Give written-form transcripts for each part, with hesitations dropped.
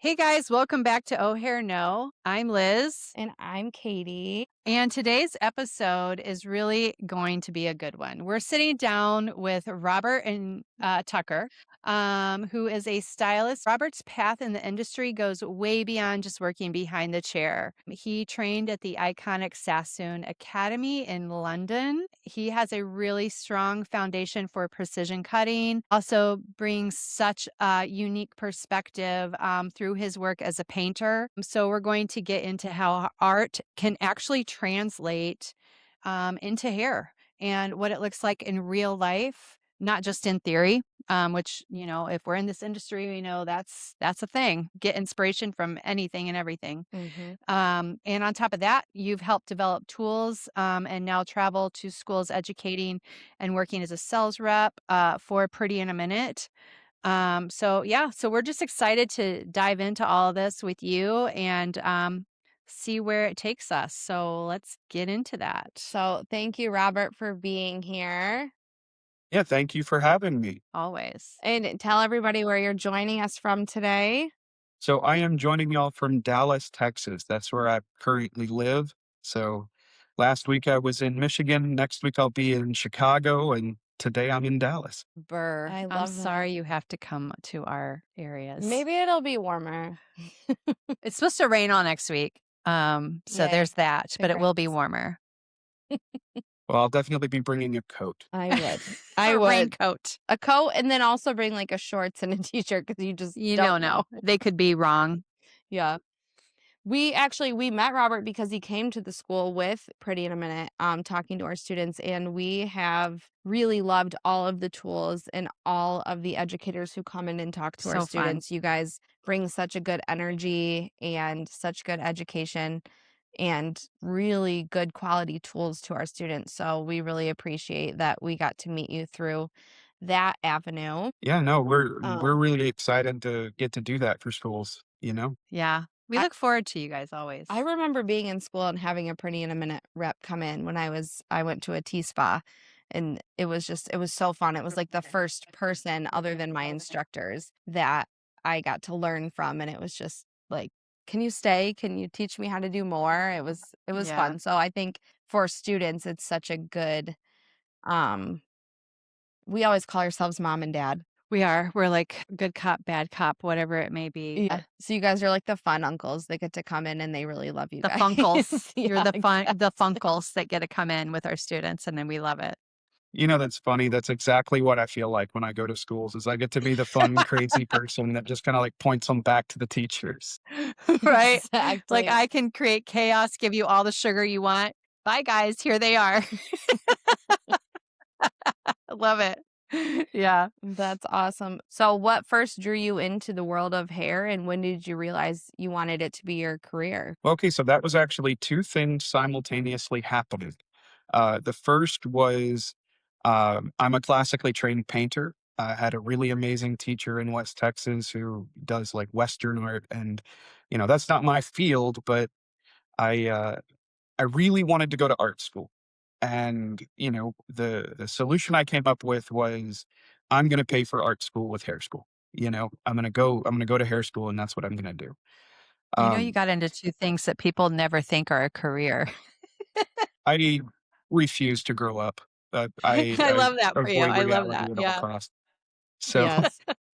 Hey guys, welcome back to Oh Hair No. I'm Liz, And I'm Katie. and today's episode is really going to be a good one. We're sitting down with Robert and Tucker, who is a stylist. Robert's path in the industry goes way beyond just working behind the chair. He trained at the iconic Sassoon Academy in London. He has a really strong foundation for precision cutting, also brings such a unique perspective through his work as a painter. So, we're going to get into how art can actually translate into hair and what it looks like in real life, not just in theory. Which, if we're in this industry, we know that's a thing. Get inspiration from anything and everything. Hmm. And on top of that, you've helped develop tools and now travel to schools educating and working as a sales rep for Pretty in a Minute. So we're just excited to dive into all of this with you and see where it takes us. So let's get into that. So thank you, Robert, for being here. Yeah, thank you for having me. Always. And tell everybody where you're joining us from today. So I am joining y'all from Dallas, Texas. That's where I currently live. So last week I was in Michigan. Next week I'll be in Chicago, and today I'm in Dallas. Burr. I I'm love that. sorry you have to come to our areas. Maybe it'll be warmer. It's supposed to rain all next week. So Yay. there's that, but it will be Congrats. warmer. Well, I'll definitely be bringing a coat. I would. I A would. raincoat. A coat and then also bring like a shorts and a t-shirt because you just You don't don't know. know. They could be wrong. Yeah. We met Robert because he came to the school with Pretty in a Minute, talking to our students, and we have really loved all of the tools and all of the educators who come in and talk to our So fun. students. You guys bring such a good energy and such good education and really good quality tools to our students. So we really appreciate that we got to meet you through that avenue. Yeah, no, we're Um, really excited to get to do that for schools. Yeah. We I look forward to you guys always. I remember being in school and having a Pretty in a Minute rep come in when I went to a tea spa, and it was so fun. It was like the first person other than my instructors that I got to learn from, and it was just like, "Can you stay? Can you teach me how to do more?" It was Yeah. fun. So I think for students it's such a good um we always call ourselves mom and dad. We are. We're like good cop, bad cop, whatever it may be. Yeah. So you guys are like the fun uncles that get to come in and they really love you The guys. funkles. You're Yeah, the exactly. funkles that get to come in with our students, and then we love it. That's funny. That's exactly what I feel like when I go to schools is I get to be the fun, crazy person that just kind of like points them back to the teachers. Right? Like, Exactly. I can create chaos, give you all the sugar you want. Bye, guys. Here they are. I love it. Yeah. That's awesome. So what first drew you into the world of hair, and when did you realize you wanted it to be your career? Okay, so that was actually two things simultaneously happening. The first was I'm a classically trained painter. I had a really amazing teacher in West Texas who does like Western art, and that's not my field, but I uh, I really wanted to go to art school, and the solution I came up with was I'm going to pay for art school with hair school. I'm gonna go to hair school, and that's what I'm gonna do. You Um, got into 2 things that people never think are a career. I refuse to grow up. I I love that for you. avoid I love reality that. at all Yeah. costs. So, Yes.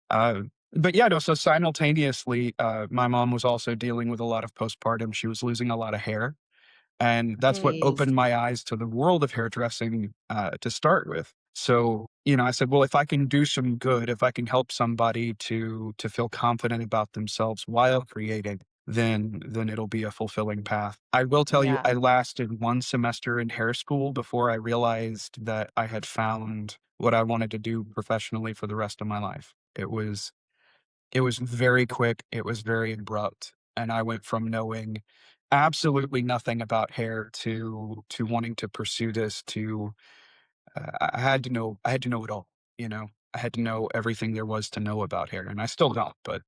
uh, but yeah, no, so simultaneously, my mom was also dealing with a lot of postpartum. She was losing a lot of hair. And that's what Jeez. opened my eyes to the world of hairdressing to start with. So, I said, well, if I can do some good, if I can help somebody to feel confident about themselves while creating, then it'll be a fulfilling path. I will tell you, Yeah. I lasted one semester in hair school before I realized that I had found what I wanted to do professionally for the rest of my life. It was very quick, it was very abrupt, and I went from knowing absolutely nothing about hair to wanting to pursue this to I had to know it all, you know? I had to know everything there was to know about hair, and I still don't, but,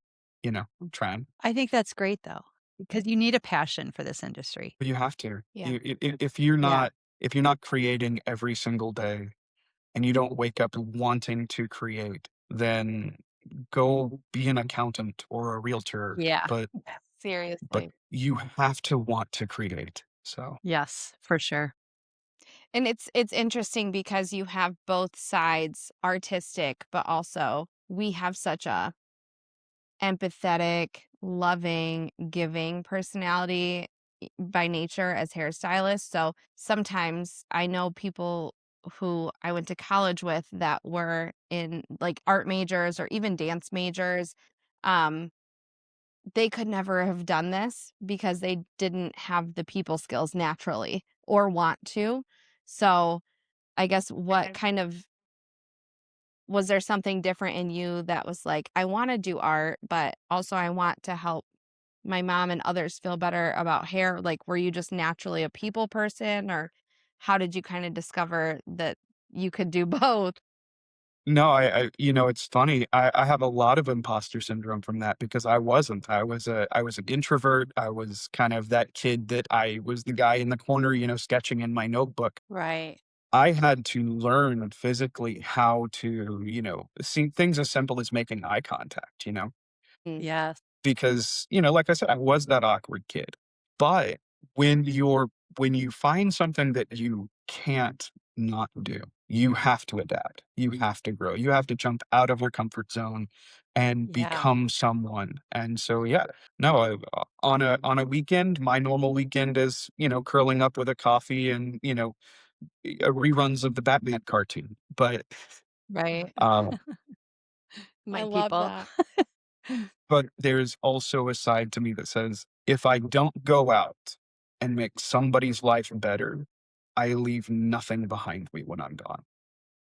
I'm trying. I think that's great, though, because you need a passion for this industry. But you have to. Yeah. If you're Yeah. not creating every single day and you don't wake up wanting to create, then go be an accountant or a realtor, Yeah. but Seriously. you have to want to create. So Yes, for sure. And it's interesting because you have both sides, artistic, but also we have such a empathetic, loving, giving personality by nature as hairstylists. So sometimes I know people who I went to college with that were in like art majors or even dance majors. Um, they could never have done this because they didn't have the people skills naturally or want to. So I guess what kind of was there something different in you that was like, I want to do art, but also I want to help my mom and others feel better about hair? Like, were you just naturally a people person, or how did you kind of discover that you could do both? no, it's funny. I have a lot of imposter syndrome from that because I wasn't. I was an introvert. I was kind of that kid that I was the guy in the corner, sketching in my notebook. Right. I had to learn physically how to, see things as simple as making eye contact. Mm. Yes. Because, like I said, I was that awkward kid. But when you find something that you can't not do, you have to adapt. You have to grow. You have to jump out of your comfort zone and Yeah. become someone. And so, yeah, no, on a weekend, my normal weekend is, curling up with a coffee and, reruns of the Batman cartoon. Right. Uh, I My love people. that. but there's also a side to me that says, if I don't go out and make somebody's life better, I leave nothing behind me when I'm gone.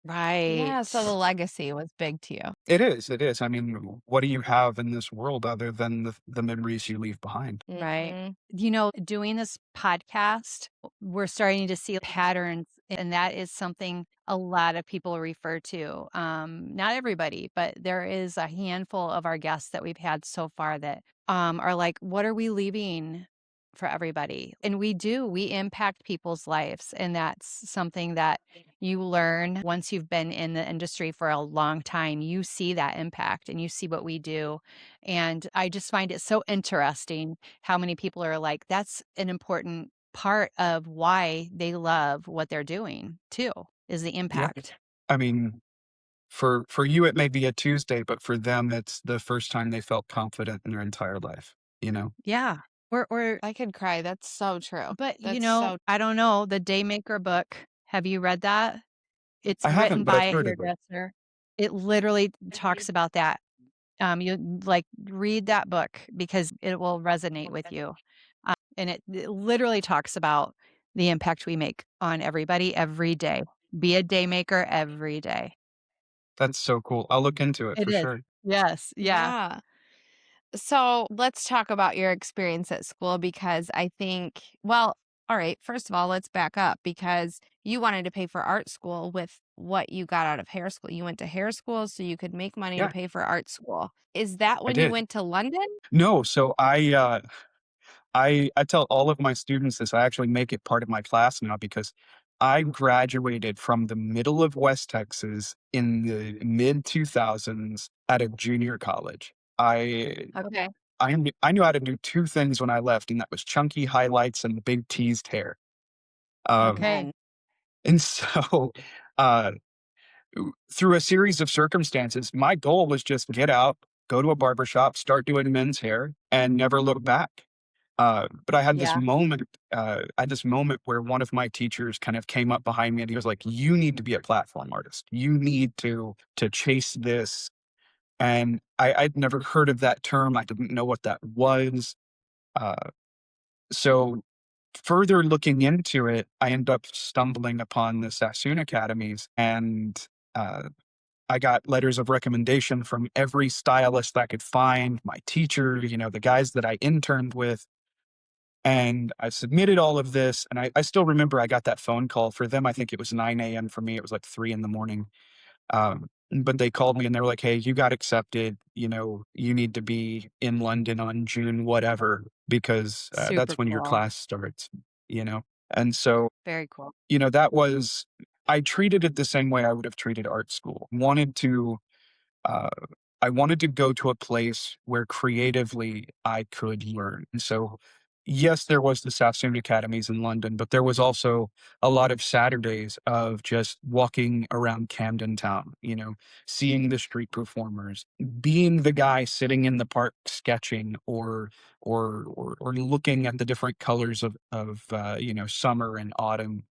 Yeah, Right. so the legacy was big to you. It is, it is. I mean, what do you have in this world other than the memories you leave behind? Right. Mhm. Doing this podcast, we're starting to see patterns, and that is something a lot of people refer to. Not everybody, but there is a handful of our guests that we've had so far that are like, what are we leaving for everybody? And we impact people's lives. And that's something that you learn once you've been in the industry for a long time. You see that impact and you see what we do. And I just find it so interesting how many people are like, that's an important part of why they love what they're doing too, is the Yeah. impact. I mean, for you, it may be a Tuesday, but for them, it's the first time they felt confident in their entire life, you know? Yeah. Or I could cry. That's so true. but That's so I don't know, the Daymaker book. Have you read that? It's I written haven't, but by I've a heard of it. hairdresser. It literally talks about that. You like read that book because it will resonate with you. And it literally talks about the impact we make on everybody every day. Be a day maker every day. That's so cool. I'll look into it It for is. sure. Yes. Yeah. yeah. So let's talk about your experience at school because I think, well, all right, first of all, let's back up because you wanted to pay for art school with what you got out of hair school. You went to hair school so you could make money to Yeah, pay for art school. Is that I when you did. went to London? No, so I tell all of my students this. I actually make it part of my class now because I graduated from the middle of West Texas in the mid 2000s at a junior college. I Okay. I knew how to do two things when I left, and that was chunky highlights and big teased hair. Um, Okay. Amen. and so uh, through a series of circumstances, my goal was just get out, go to a barber shop, start doing men's hair, and never look back. But Yeah. I had this moment where one of my teachers kind of came up behind me and he was like, "You need to be a platform artist. You need to chase this." And I'd never heard of that term. I didn't know what that was. Uh, so further looking into it, I ended up stumbling upon the Sassoon Academies and uh, I got letters of recommendation from every stylist I could find, my teacher, the guys that I interned with. And I submitted all of this. And I still remember I got that phone call for them. I think it was 9 a.m. For me. It was like 3 in the morning. But they called me and they were like, "Hey, you got accepted. You need to be in London on June whatever, because Super that's when your cool. class starts. And so, Very cool. that was, I treated it the same way I would have treated art school. Uh, I wanted to go to a place where creatively I could learn. And so, yes, there was the Sassoon Academies in London, but there was also a lot of Saturdays of just walking around Camden Town, seeing the street performers, being the guy sitting in the park sketching or looking at the different colors of summer and autumn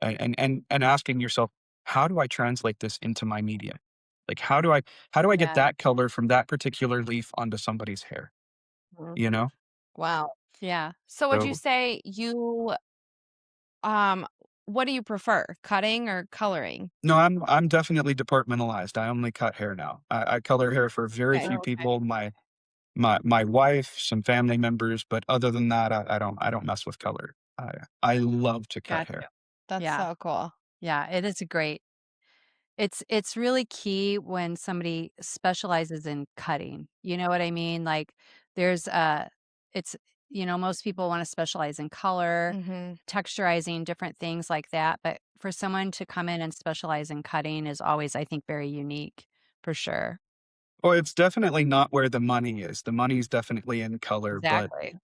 and asking yourself, how do I translate this into my media? Like how do I get Yeah. that color from that particular leaf onto somebody's hair? Mhm. You know? Wow. Yeah. So would you So say um, what do you prefer, cutting or coloring? no, I'm definitely departmentalized. I only cut hair now. I color hair for very Okay. few Oh, okay. people. My wife, some family members, but other than that, I don't mess with color. I love to cut Got hair. you. That's Yeah. so cool. Yeah. It is great. It's really key when somebody specializes in cutting. You know what I mean? Like there's it's most people want to specialize in color, Mhm. texturizing, different things like that, but for someone to come in and specialize in cutting is always, I think, very unique for sure. Well, it's definitely not where the money is. The money's definitely in color, but Exactly.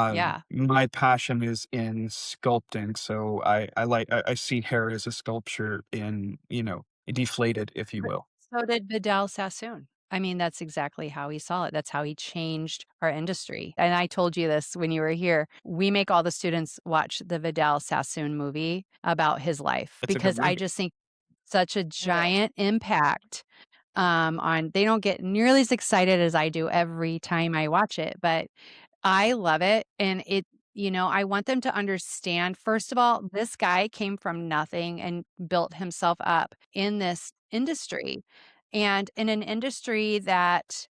Yeah. my passion is in sculpting, so I see hair as a sculpture in, deflated, if you But will. so did Vidal Sassoon. I mean, that's exactly how he saw it. That's how he changed our industry. And I told you this when you were here. We make all the students watch the Vidal Sassoon movie about his life It's a good because I movie. just think such a Yeah. giant impact on they don't get nearly as excited as I do every time I watch it, but I love it, and I want them to understand, first of all, this guy came from nothing and built himself up in this industry, and in an industry that,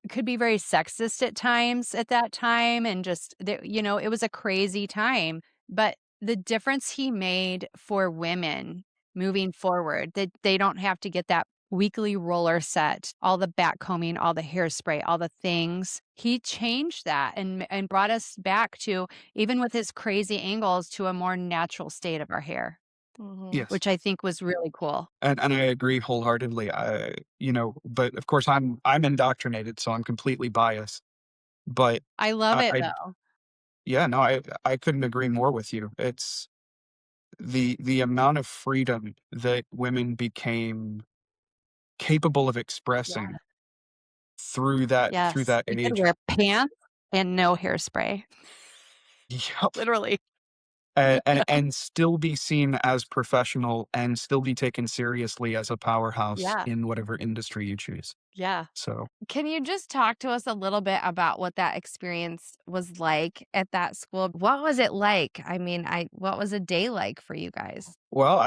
could be very sexist at times at that time and just it was a crazy time, but the difference he made for women moving forward, that they don't have to get that weekly roller set, all the back combing, all the hairspray, all the things. He changed that and brought us back to, even with his crazy angles, to a more natural state of our hair, Mhm. Yes, which I think was really cool. and I agree wholeheartedly. But of course I'm indoctrinated, so I'm completely biased. But I love it I though. yeah, no, I couldn't agree more with you. It's the amount of freedom that women became capable of Yeah. expressing through Yes. that You could age. wear pants and no hairspray. Yep. Literally. And still be seen as professional and still be taken seriously as a powerhouse Yeah. in whatever industry you choose. Yeah. So, Can you just talk to us a little bit about what that experience was like at that school? What was it like? I mean, what was a day like for you guys? well,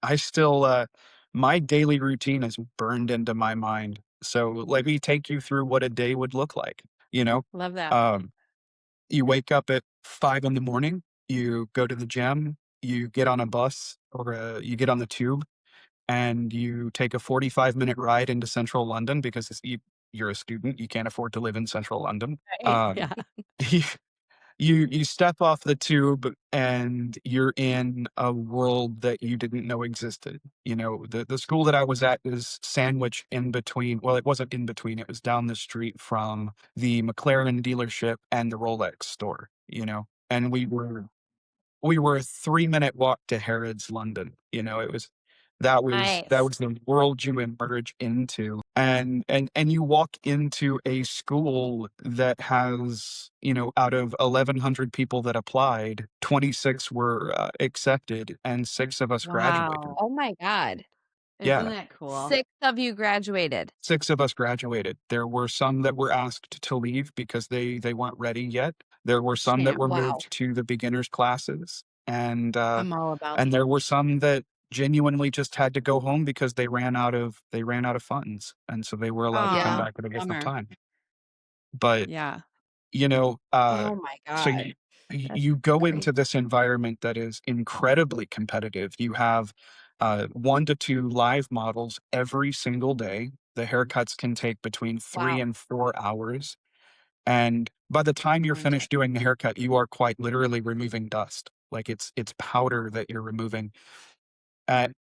I still, my daily routine is burned into my mind. So let me take you through what a day would look like. You know, Love that. um, you wake up at 5 in the morning, you go to the gym, you get on a bus or you get on the tube and you take a 45-minute ride into central London because you're a student, you can't afford to live in central London. Right. Um, Yeah. you step off the tube and you're in a world that you didn't know existed. The school that I was at is sandwiched in between. Well, it wasn't in between. It was down the street from the McLaren dealership and the Rolex store. And we were a 3-minute walk to Harrods, London. It was that Nice. was the world you emerge into. And you walk into a school that has, out of 1,100 people that applied, 26 were accepted and 6 of us graduated. Wow. Oh my God. Isn't Yeah. that cool? 6 of you graduated. 6 of us graduated. There were some that were asked to leave because they weren't ready yet. There were some that Champ. were Wow. moved to the beginners classes, and I'm all about and there were some that genuinely just had to go home because they ran out of funds, and so they were allowed to come Yeah. Aw, back at a different bummer. time. But, Yeah. you know, uh, Oh my so God. you That's you go crazy. into this environment that is incredibly competitive. You have, 1 to 2 live models every single day. The haircuts can take between 3 Wow. and 4 hours, and by the time you're Imagine. finished doing the haircut, you are quite literally removing dust. Like, it's powder that you're removing, and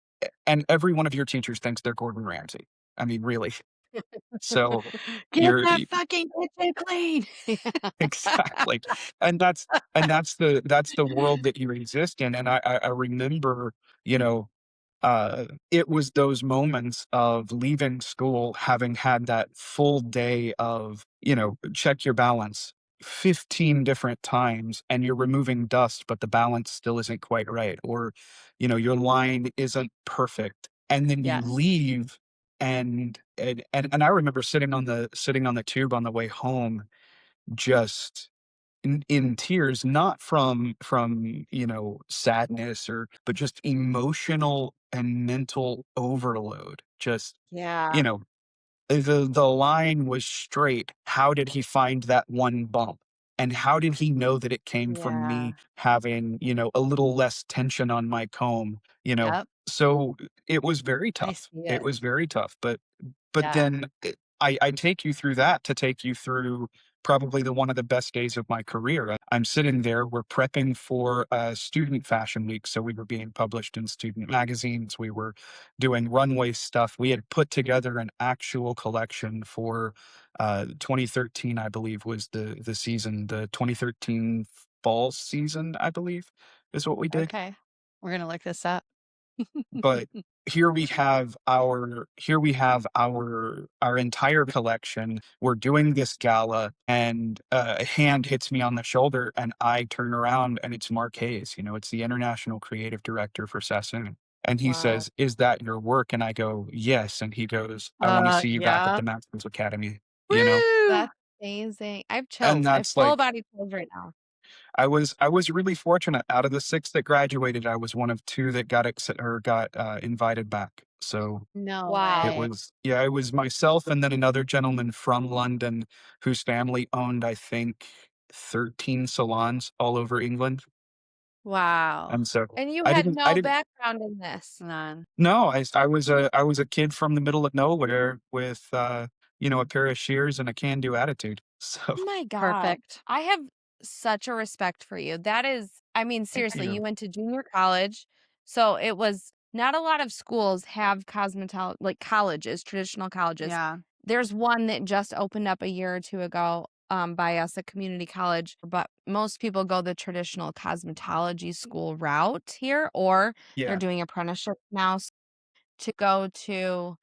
and every one of your teachers thinks they're Gordon Ramsay. I mean, really. So Get you're that fucking kitchen clean. exactly. And that's the world that you exist in, and I remember, you know, it was those moments of leaving school, having had that full day of, check your balance 15 different times, and you're removing dust, but the balance still isn't quite right, or, your line isn't perfect, and then you Yes. leave, and I remember sitting on the tube on the way home, just in tears, not from sadness, but just emotional and mental overload. Just, you Yeah. know, the line was straight. How did he find that one bump? And how did he know that it came from Yeah. me having, a little less tension on my comb? Yep. So it was very I tough. see It it. was very tough. But Yeah. then I take you through that to take you through probably the one of the best days of my career. I'm sitting there, we're prepping for student fashion week. So we were being published in student magazines. We were doing runway stuff. We had put together an actual collection for 2013, I believe, was the season. The 2013 fall season, I believe, is what we did. Okay. We're gonna look this up. But here we have our entire collection. We're doing this gala, and a hand hits me on the shoulder, and I turn around, and it's Mark Hayes. It's the international creative director for Sassoon. And he Wow. says, "Is that your work?" And I go, "Yes." And he goes, "I want to see you back at Yeah. the Masters Academy." You know, Woo! That's amazing. I have and chills. I have that's full like body chills right now. I was really fortunate. Out of the 6 that graduated, I was one of 2 that got invited back. So No it Wow. way. was yeah, it was myself and then another gentleman from London whose family owned, I think, 13 salons all over England. Wow. And so And you I had didn't I no didn't background in this. None. no, I was a kid from the middle of nowhere with, a pair of shears and a can-do attitude. So Oh my god. Perfect. I have such a respect for you. That is, I mean, thank seriously, you you. went to junior college. So it was not a lot of schools have cosmetology, like colleges, traditional colleges. Yeah. There's one that just opened up a year or two ago by us at community college, but most people go the traditional cosmetology school route here, or they're Yeah, doing apprenticeship now to go to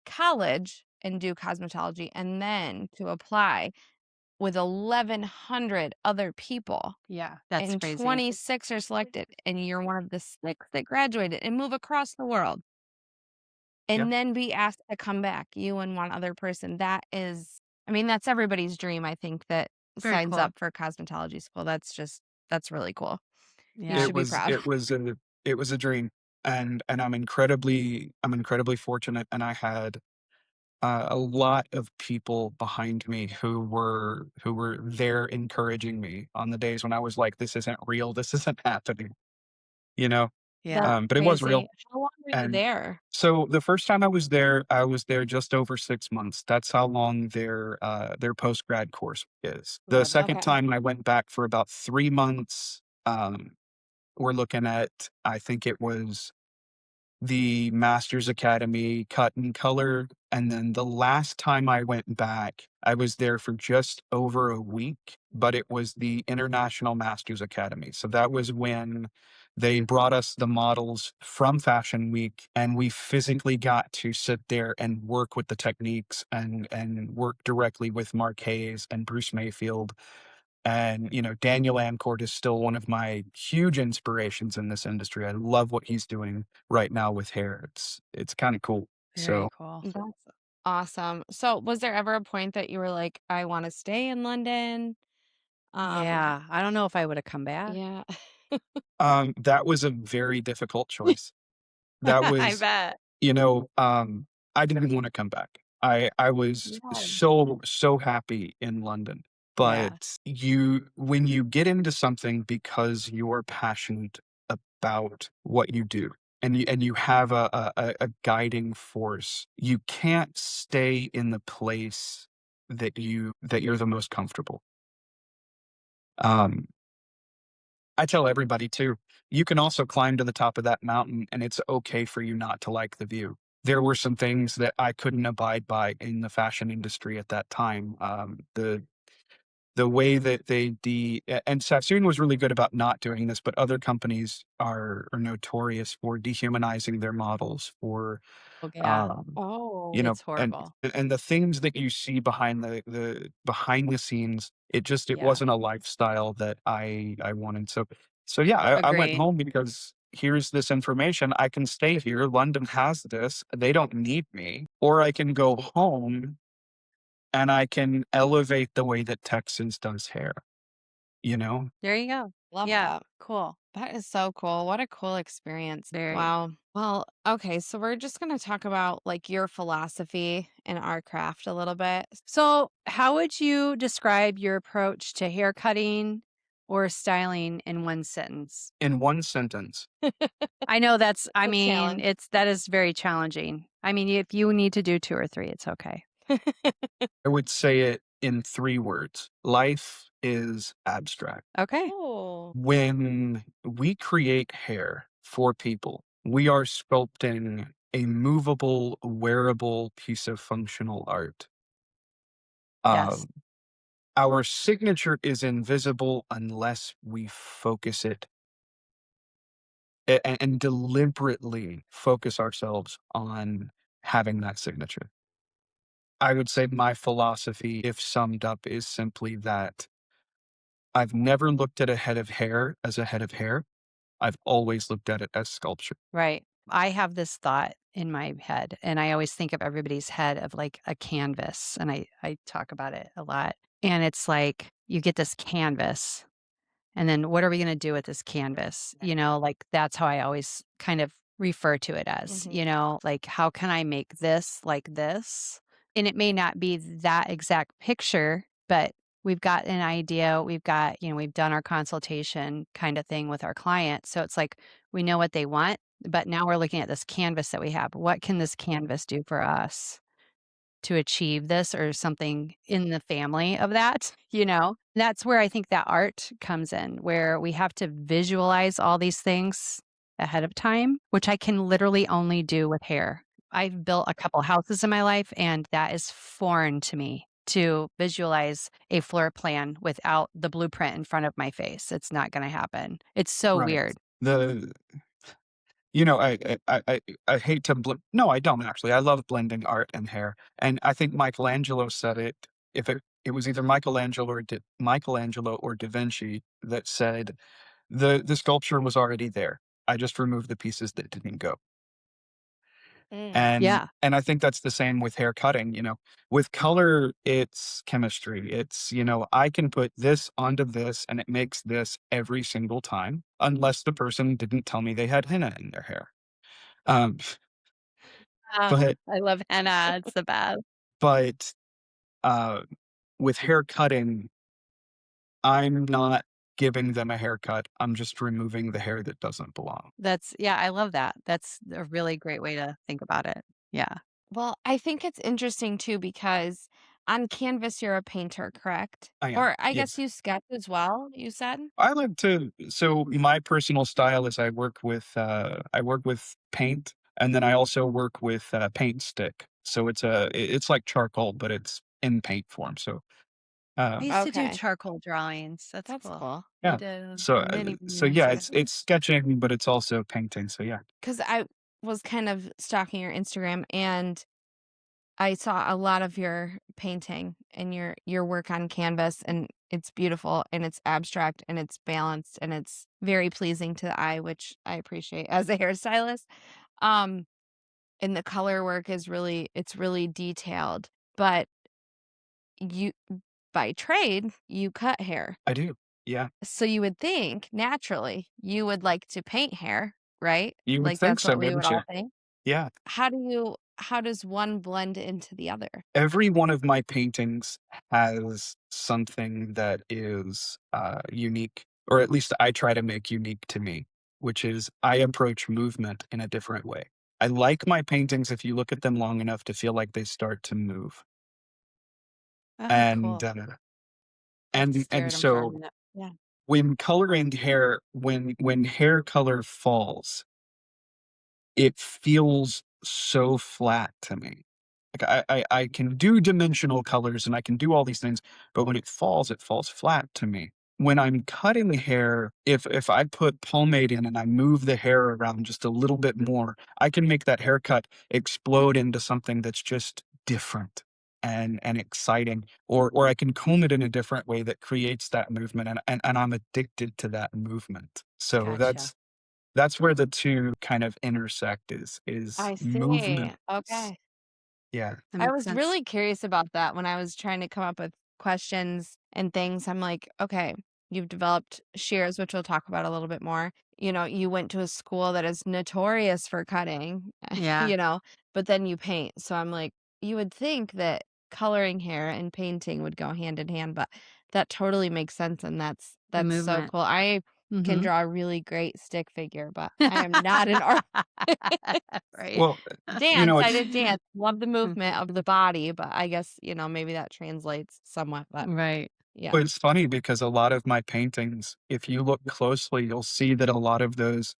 college and do cosmetology and then to apply with 1,100 other people, Yeah. That's and crazy. 26 are selected, and you're one of the 6 that graduated and move across the world, yeah. and then be asked to come back, you and one other person. That is, I mean, that's everybody's dream, I think, that Very signs cool. up for cosmetology school. That's really cool. You Yeah. It should be was proud. it was a it was a dream, and I'm incredibly fortunate, and I had a lot of people behind me who were there encouraging me on the days when I was like, "This isn't real. This isn't happening," you know? Yeah. That's But it was crazy. real. How long were you And there? so the first time I was there just over 6 months. That's how long their post-grad course is. The Love it. second Okay. time I went back for about 3 months. We're looking at, I think it was the Masters Academy cut and color, and then the last time I went back, I was there for just over a week, but it was the International Masters Academy. So that was when they brought us the models from Fashion Week, and we physically got to sit there and work with the techniques and work directly with Mark Hayes and Bruce Mayfield. And, Daniel Ancourt is still one of my huge inspirations in this industry. I love what he's doing right now with hair. It's kind of cool. Very So, cool. That's awesome. So, was there ever a point that you were like, "I wanna stay in London?" Um, Yeah. I don't know if I would have come back. yeah. that was a very difficult choice. That I was, bet. I didn't want to come back. I was Yeah. so happy in London. Yeah. But when you get into something because you're passionate about what you do, and you have a guiding force, you can't stay in the place that you're the most comfortable. Um, I tell everybody too, you can also climb to the top of that mountain, and it's okay for you not to like the view. there were some things that I couldn't abide by in the fashion industry at that time. The way that and Sassoon was really good about not doing this, but other companies are notorious for dehumanizing their models, for Yeah, um, Oh. it's horrible. and the things that you see behind the behind the scenes, it Yeah. wasn't a lifestyle that I wanted. So yeah, I went Agreed. home because here's this information. I can stay here. London has this. They don't need me. Or I can go home and I can elevate the way that Texas does hair, you know? There you go. Love Yeah, that. cool. That is so cool. What a cool experience. Very. Wow. Well, okay, so we're just going to talk about like your philosophy in our craft a little bit. So, how would you describe your approach to hair cutting or styling in one sentence? In one sentence, I know that's I A mean, challenge. that is very challenging. I mean, if you need to do 2 or 3, it's okay. I would say it in 3 words. Life is abstract. Okay. Oh. When we create hair for people, we are sculpting a movable, wearable piece of functional art. Yes. Um, our signature is invisible unless we focus it and deliberately focus ourselves on having that signature. I would say my philosophy, if summed up, is simply that I've never looked at a head of hair as a head of hair. I've always looked at it as sculpture. Right. I have this thought in my head, and I always think of everybody's head of like a canvas, and I talk about it a lot. And it's like you get this canvas, and then what are we going to do with this canvas? Like that's how I always kind of refer to it as, Hmm. like how can I make this like this? And it may not be that exact picture, but we've got an idea. We've got, we've done our consultation kind of thing with our client. So it's like we know what they want, but now we're looking at this canvas that we have. What can this canvas do for us to achieve this or something in the family of that, That's where I think that art comes in, where we have to visualize all these things ahead of time, which I can literally only do with hair. I've built a couple houses in my life, and that is foreign to me to visualize a floor plan without the blueprint in front of my face. It's not going to happen. It's so Right. weird. The You know, I hate to no, I don't actually. I love blending art and hair, and I think Michelangelo said it. If it was either Michelangelo or Da Vinci that said the sculpture was already there. I just removed the pieces that didn't go. Mm. And I think that's the same with hair cutting, you know. With color, it's chemistry. I can put this onto this and it makes this every single time, unless the person didn't tell me they had henna in their hair. Um, but I love henna. It's the best. but uh, with hair cutting, I'm not giving them a haircut. I'm just removing the hair that doesn't belong. Yeah, I love that. That's a really great way to think about it. Yeah. Well, I think it's interesting too because on canvas, you're a painter, correct? I am. Or I guess Yes. you sketch as well, you said? I like to so my personal style is I work with paint and then I also work with paint stick. So it's like charcoal, but it's in paint form. So I used to do Okay. charcoal drawings. That's That's cool. cool. I yeah. did So many, many so years yeah, ago. it's sketching, but it's also painting. So yeah. Because I was kind of stalking your Instagram and I saw a lot of your painting and your work on canvas, and it's beautiful and it's abstract and it's balanced and it's very pleasing to the eye, which I appreciate as a hairstylist. Um, and the color work is it's really detailed. But you by trade, you cut hair. I do. Yeah. So you would think naturally you would like to paint hair, right? You would Like think that's so, what we would wouldn't you? all think. Yeah. How does one blend into the other? Every one of my paintings has something that is unique, or at least I try to make unique to me, which is I approach movement in a different way. I like my paintings if you look at them long enough to feel like they start to move. Oh, And cool. uh, That's and scared. I'm sure. so Yeah. when hair color falls, it feels so flat to me. Like I can do dimensional colors and I can do all these things, but when it falls flat to me. When I'm cutting hair, if I put pomade in and I move the hair around just a little bit more, I can make that haircut explode into something that's just different and exciting. Or I can comb it in a different way that creates that movement and I'm addicted to that movement. So Gotcha. that's where the 2 kind of intersect is I see. movement. Okay. Yeah. That I makes was sense. really curious about that when I was trying to come up with questions and things. I'm like, okay, you've developed shears, which we'll talk about a little bit more. You went to a school that is notorious for cutting, Yeah, but then you paint. So I'm like, you would think that coloring hair and painting would go hand in hand, but that totally makes sense. And the that's so movement. cool. I can Mhm. draw a really great stick figure, but I am not an artist. Right. Well, Dance, I it's did dance, love the Mm, movement of the body, but I guess, maybe that translates somewhat, but right. yeah. well, it's funny because a lot of my paintings, if you look closely, you'll see that a lot of those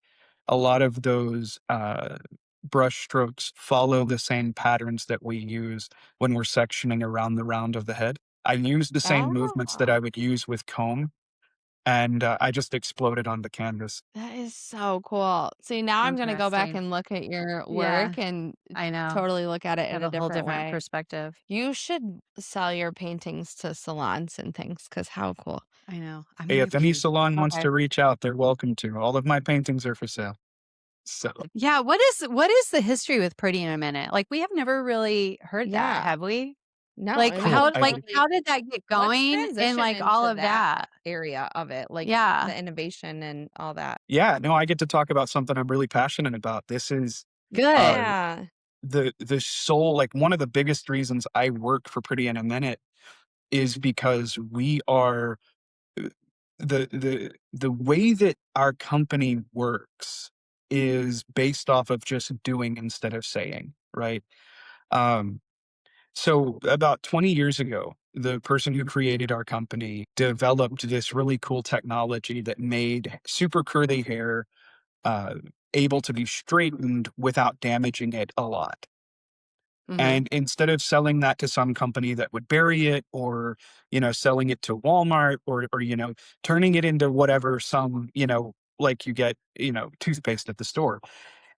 brush strokes follow the same patterns that we use when we're sectioning around the round of the head. I use the same movements that Oh, I would use with comb, and I just exploded on the canvas. that is so cool. See, now I'm gonna go back Interesting. and look at your Yeah, work and I know. totally look at it Have in a a whole different different way. perspective. You should sell your paintings to salons and things. Cause how cool. I know. I Hey, might if any be. salon wants Okay. to reach out, they're welcome to. All of my paintings are for sale. So, Yeah, what is the history with Pretty in a Minute? Like, we have never really heard that, Yeah. have we? No, Like, and oh, how let's I like, did. totally how did that get let's going and, transition like, all into of that that? area of it, like Yeah. the innovation and all that. Yeah, no, I get to talk about something I'm really passionate about. This is uh Good. Yeah. the soul, like one of the biggest reasons I work for Pretty in a Minute is because we are uh, the way that our company works is based off of just doing instead of saying, right? Um, so about 20 years ago, the person who created our company developed this really cool technology that made super curly hair uh, able to be straightened without damaging it a lot. Mhm. And instead of selling that to some company that would bury it or, selling it to Walmart or turning it into whatever like you get, toothpaste at the store,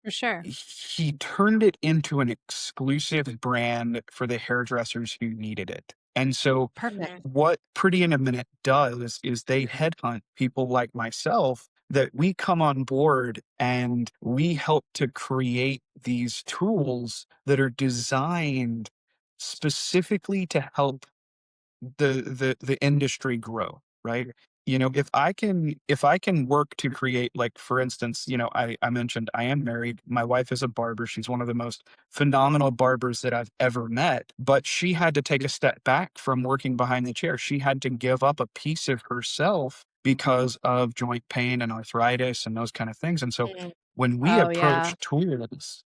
For sure. he turned it into an exclusive brand for the hairdressers who needed it. And so Perfect. what Pretty in a Minute does is they headhunt people like myself that we come on board and we help to create these tools that are designed specifically to help the industry grow, right? If I can work to create, like, for instance, I mentioned I am married. My wife is a barber. She's one of the most phenomenal barbers that I've ever met, but she had to take a step back from working behind the chair. She had to give up a piece of herself because of joint pain and arthritis and those kind of things. And so Mm. when we Oh, yeah. approach tools,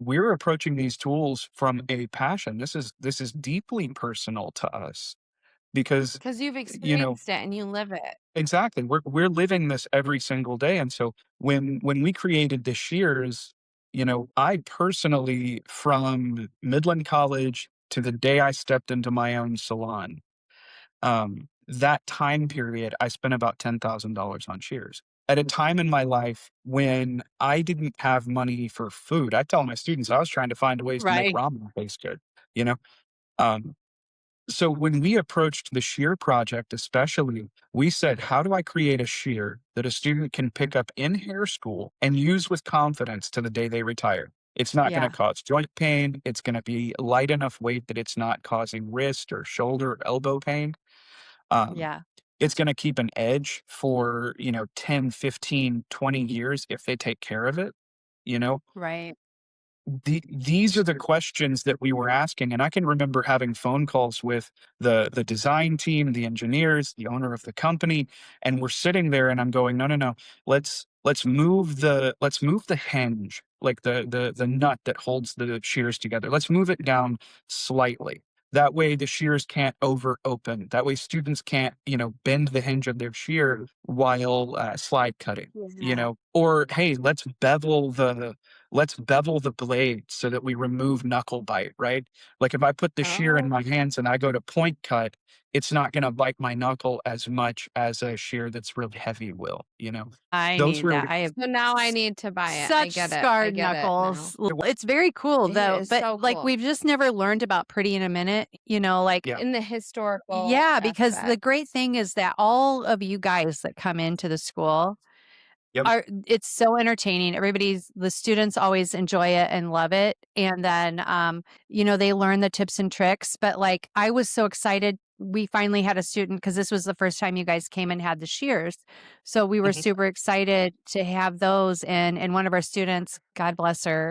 we're approaching these tools from a passion. This is deeply personal to us because 'Cause you've you know experienced it and you live it. exactly, we're living this every single day. And so when we created the shears, I personally, from Midland College to the day I stepped into my own salon, that time period I spent about $10,000 on shears at a time in my life when I didn't have money for food. I tell my students I was trying to find ways to make Right. ramen taste good, you know um so when we approached the shear project, especially, we said, how do I create a shear that a student can pick up in hair school and use with confidence to the day they retire? It's not going to Yeah. cause joint pain. It's going to be light enough weight that it's not causing wrist or shoulder or elbow pain. Um, Yeah. it's going to keep an edge for, 10, 15, 20 years if they take care of it. You know, Right. these are the questions that we were asking, and I can remember having phone calls with the design team, the engineers, the owner of the company, and we're sitting there, and I'm going, no, no, no, let's move the hinge, like the nut that holds the shears together. Let's move it down slightly. That way, the shears can't over open. That way, students can't, bend the hinge of their shear while slide cutting. Yeah. Or hey, let's bevel let's bevel the blade so that we remove knuckle bite, right? Like if I put the shear in Oh. my hands and I go to point cut, it's not going to bite my knuckle as much as a shear that's really heavy will, you know? I Those need were that. I have So now I need to buy it. I such get it. I scarred get it now. knuckles. It's very cool It though, is but so like cool we've just never learned about Pretty in a Minute, like yeah. in the historical yeah, because the aspect. great thing is that all of you guys that come into the school Yep. it's so entertaining. The students always enjoy it and love it. And then they learn the tips and tricks. But like I was so excited. We finally had a student because this was the first time you guys came and had the shears. So we were Mhm. super excited to have those and one of our students, God bless her,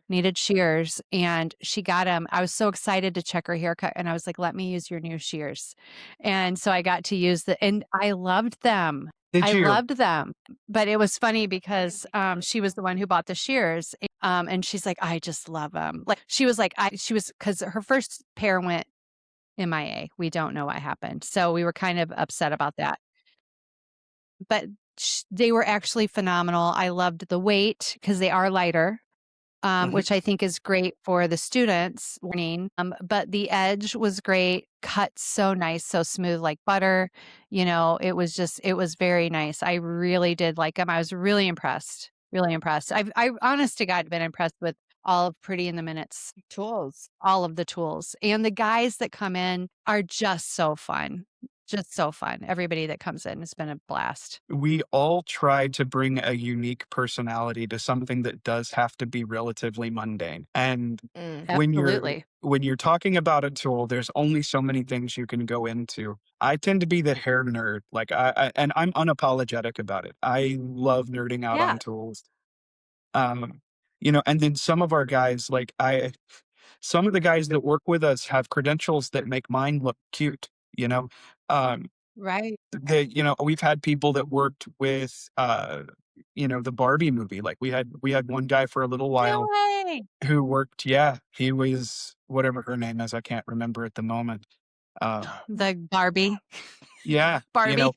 needed shears and she got them. I was so excited to check her haircut and I was like, let me use your new shears. And so I got to use and I loved them. Did I you? loved them. But it was funny because she was the one who bought the shears. And she's like, I just love them. Like she was because her first pair went MIA. We don't know what happened. So we were kind of upset about that. But they were actually phenomenal. I loved the weight because they are lighter. Mhm. Which I think is great for the students learning. But the edge was great, cut so nice, so smooth like butter. It was very nice. I really did like them. I was really impressed. Really impressed. I honest to God, been impressed with all of Pretty in the Minutes, Tools. all of the tools. And the guys that come in are just so fun. Just so fun. Everybody that comes in has been a blast. We all try to bring a unique personality to something that does have to be relatively mundane. And Mm. Absolutely. when you're talking about a tool, there's only so many things you can go into. I tend to be the hair nerd, like and I'm unapologetic about it. I love nerding out Yeah. on tools. Um, and then some of our guys, some of the guys that work with us have credentials that make mine look cute, you know. Um, Right. we've had people that worked with the Barbie movie. Like we had one guy for a little No while way. who worked, yeah, he was whatever her name is, I can't remember at the moment. The Barbie. Yeah, Barbie.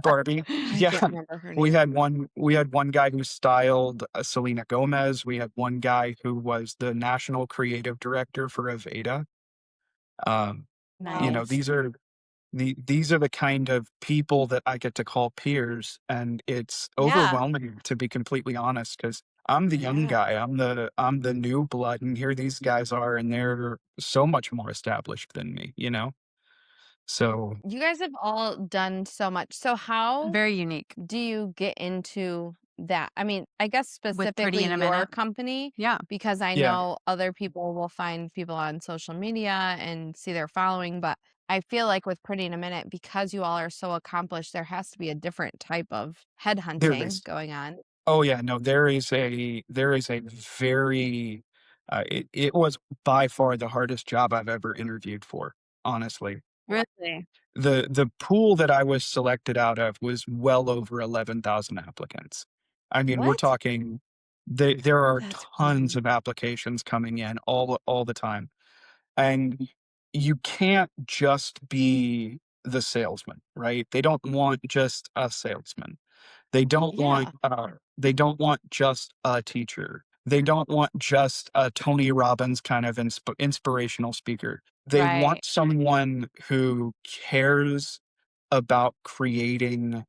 Barbie. I Yeah. can't remember her We name. had one guy who styled Selena Gomez. We had one guy who was the national creative director for Aveda. Um, Wow. these are these are the kind of people that I get to call peers, and it's Yeah. overwhelming to be completely honest, because I'm the young Yeah. guy. I'm the new blood, and here these guys are, and they're so much more established than me. So You guys have all done so much. So how Very unique do you get into that? I mean, I guess with Pretty specifically in a your Minute. company, Yeah. because I yeah, know other people will find people on social media and see their following, but I feel like with Pretty in a Minute, because you all are so accomplished, there has to be a different type of there headhunting is. going on. Oh yeah, no, there is a very it was by far the hardest job I've ever interviewed for, honestly. Really? The pool that I was selected out of was well over 11,000 applicants. I mean, we're What? talking there are That's tons crazy. of applications coming in all the time. And you can't just be the salesman, right? They don't want just a salesman. Yeah. They don't want just a teacher. They don't want just a Tony Robbins kind of inspirational speaker. They Right. want someone who cares about creating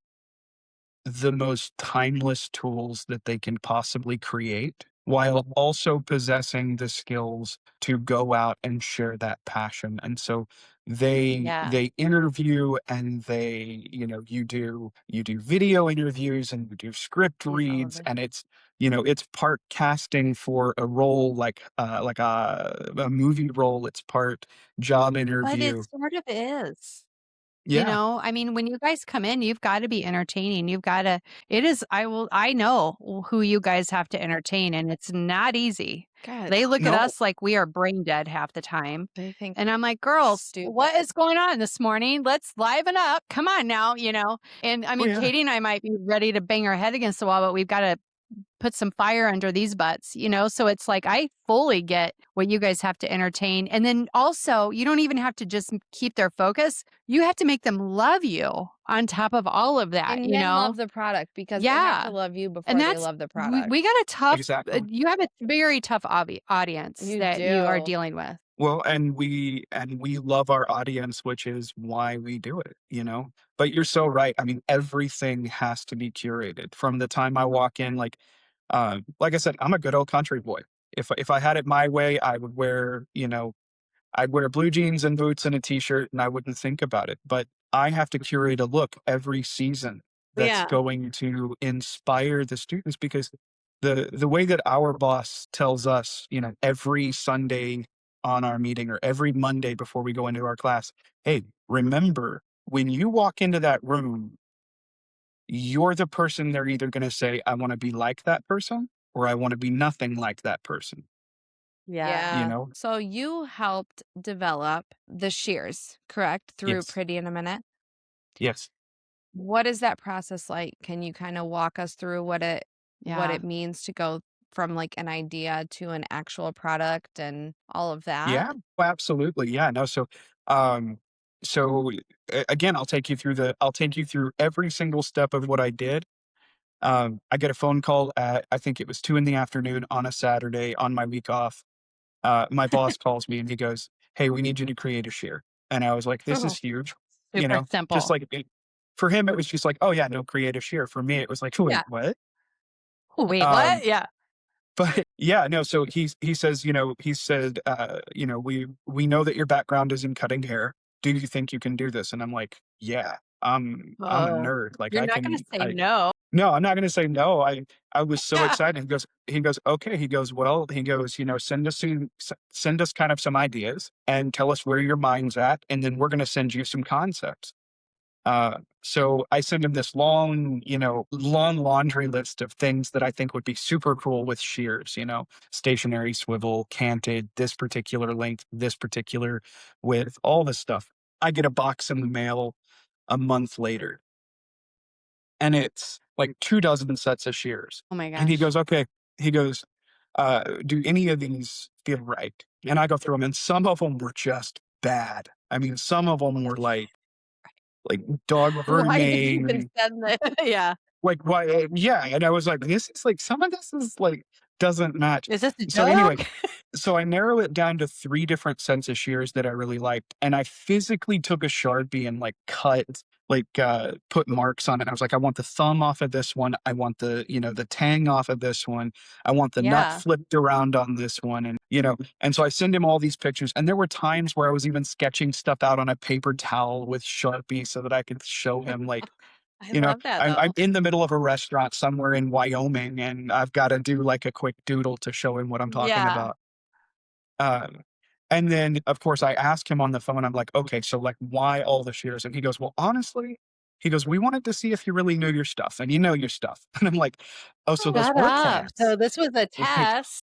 the most timeless tools that they can possibly create, while also possessing the skills to go out and share that passion. And so Yeah. they interview, and you do video interviews, and you do script He's all reads, over. and it's part casting for a role, like a movie role. It's part job But it interview. sort of is. Yeah. I mean, when you guys come in, you've got to be entertaining. I know who you guys have to entertain, and it's not easy. God, They look at No. us like we are brain dead half the time. they think And I'm like, girls, what stupid. is going on this morning? Let's liven up. Come on now. And I Oh mean, yeah. Katie and I might be ready to bang our head against the wall, but we've got to put some fire under these butts, you know? So it's like, I fully get what you guys have to entertain. And then also, you don't even have to just keep their focus. You have to make them love you on top of all of that, And you then know? love the product because they have to Yeah. love you And before they that's, love the we product. got a tough, Exactly. you have a very tough audience You that you are do. dealing with. Well, and we love our audience, which is why we do it, you know? But you're so right. I mean, everything has to be curated from the time I walk in, like I said, I'm a good old country boy. If I had it my way, I would wear, I'd wear blue jeans and boots and a t-shirt and I wouldn't think about it. But I have to curate a look every season that's Yeah. going to inspire the students because the way that our boss tells us, every Sunday on our meeting or every Monday before we go into our class, hey, remember when you walk into that room, you're the person they're either going to say, I want to be like that person or I want to be nothing like that person, Yeah. you Yeah. know? So you helped develop the shears, correct? Through Yes. Pretty in a Minute. Yes. What is that process like? Can you kind of walk us through what Yeah. it means to go from like an idea to an actual product and all of that? Yeah, absolutely. Yeah, no, um, so again, I'll take you through every single step of what I did. I get a phone call at, I think it was 2 in the afternoon on a Saturday on my week off. My boss calls me and he goes, "Hey, we need you to create a shear." And I was like, "This is Oh, huge." You super know, just simple. like for him, it was just like, "Oh yeah, no, create a shear." For me, it was like, "Wait, Yeah. what?" Wait, Um, what? Yeah. But yeah, no, so he says, he said, "We know that your background is in cutting hair. Do you think you can do this?" And I'm like, "Yeah, I'm a Oh, nerd. Like you're I not gonna can say I no. no, I'm not gonna say no. I was so Yeah. excited." He goes, "Okay." He goes, "Well," he goes, send us kind of some ideas and tell us where your mind's at, and then we're gonna send you some concepts." So I sent him this long laundry list of things that I think would be super cool with shears, stationary swivel, canted, this particular length, this particular width, all this stuff. I get a box in the mail a month later, and it's like 2 dozen sets of shears. Oh my And he gosh. goes, okay, he goes, do any of these feel right? And I go through them, and some of them were just bad. I mean, some of them were like dog Why did you even grooming, send that? Yeah. like why yeah, and I was like, this is like some of this is like doesn't match. Is this a So anyway, joke? so I narrow it down to 3 different scents of shears that I really liked, and I physically took a Sharpie and, put marks on it. I was like, "I want the thumb off of this one, I want the tang off of this one, I want the nut Yeah. flipped around on this one," and so I send him all these pictures, and there were times where I was even sketching stuff out on a paper towel with Sharpie so that I could show him, I love that I'm though. in the middle of a restaurant somewhere in Wyoming, and I've gotta do, like, a quick doodle to show him what I'm talking Yeah. about. Um, and then, of course, I asked him on the phone, I'm like, "Okay, so, like, why all the shears?" And he goes, "Well, honestly," he goes, "we wanted to see if you really knew your stuff, and you know your stuff." And I'm like, "Oh, so those Shut were up. So tests." this was a Like, test.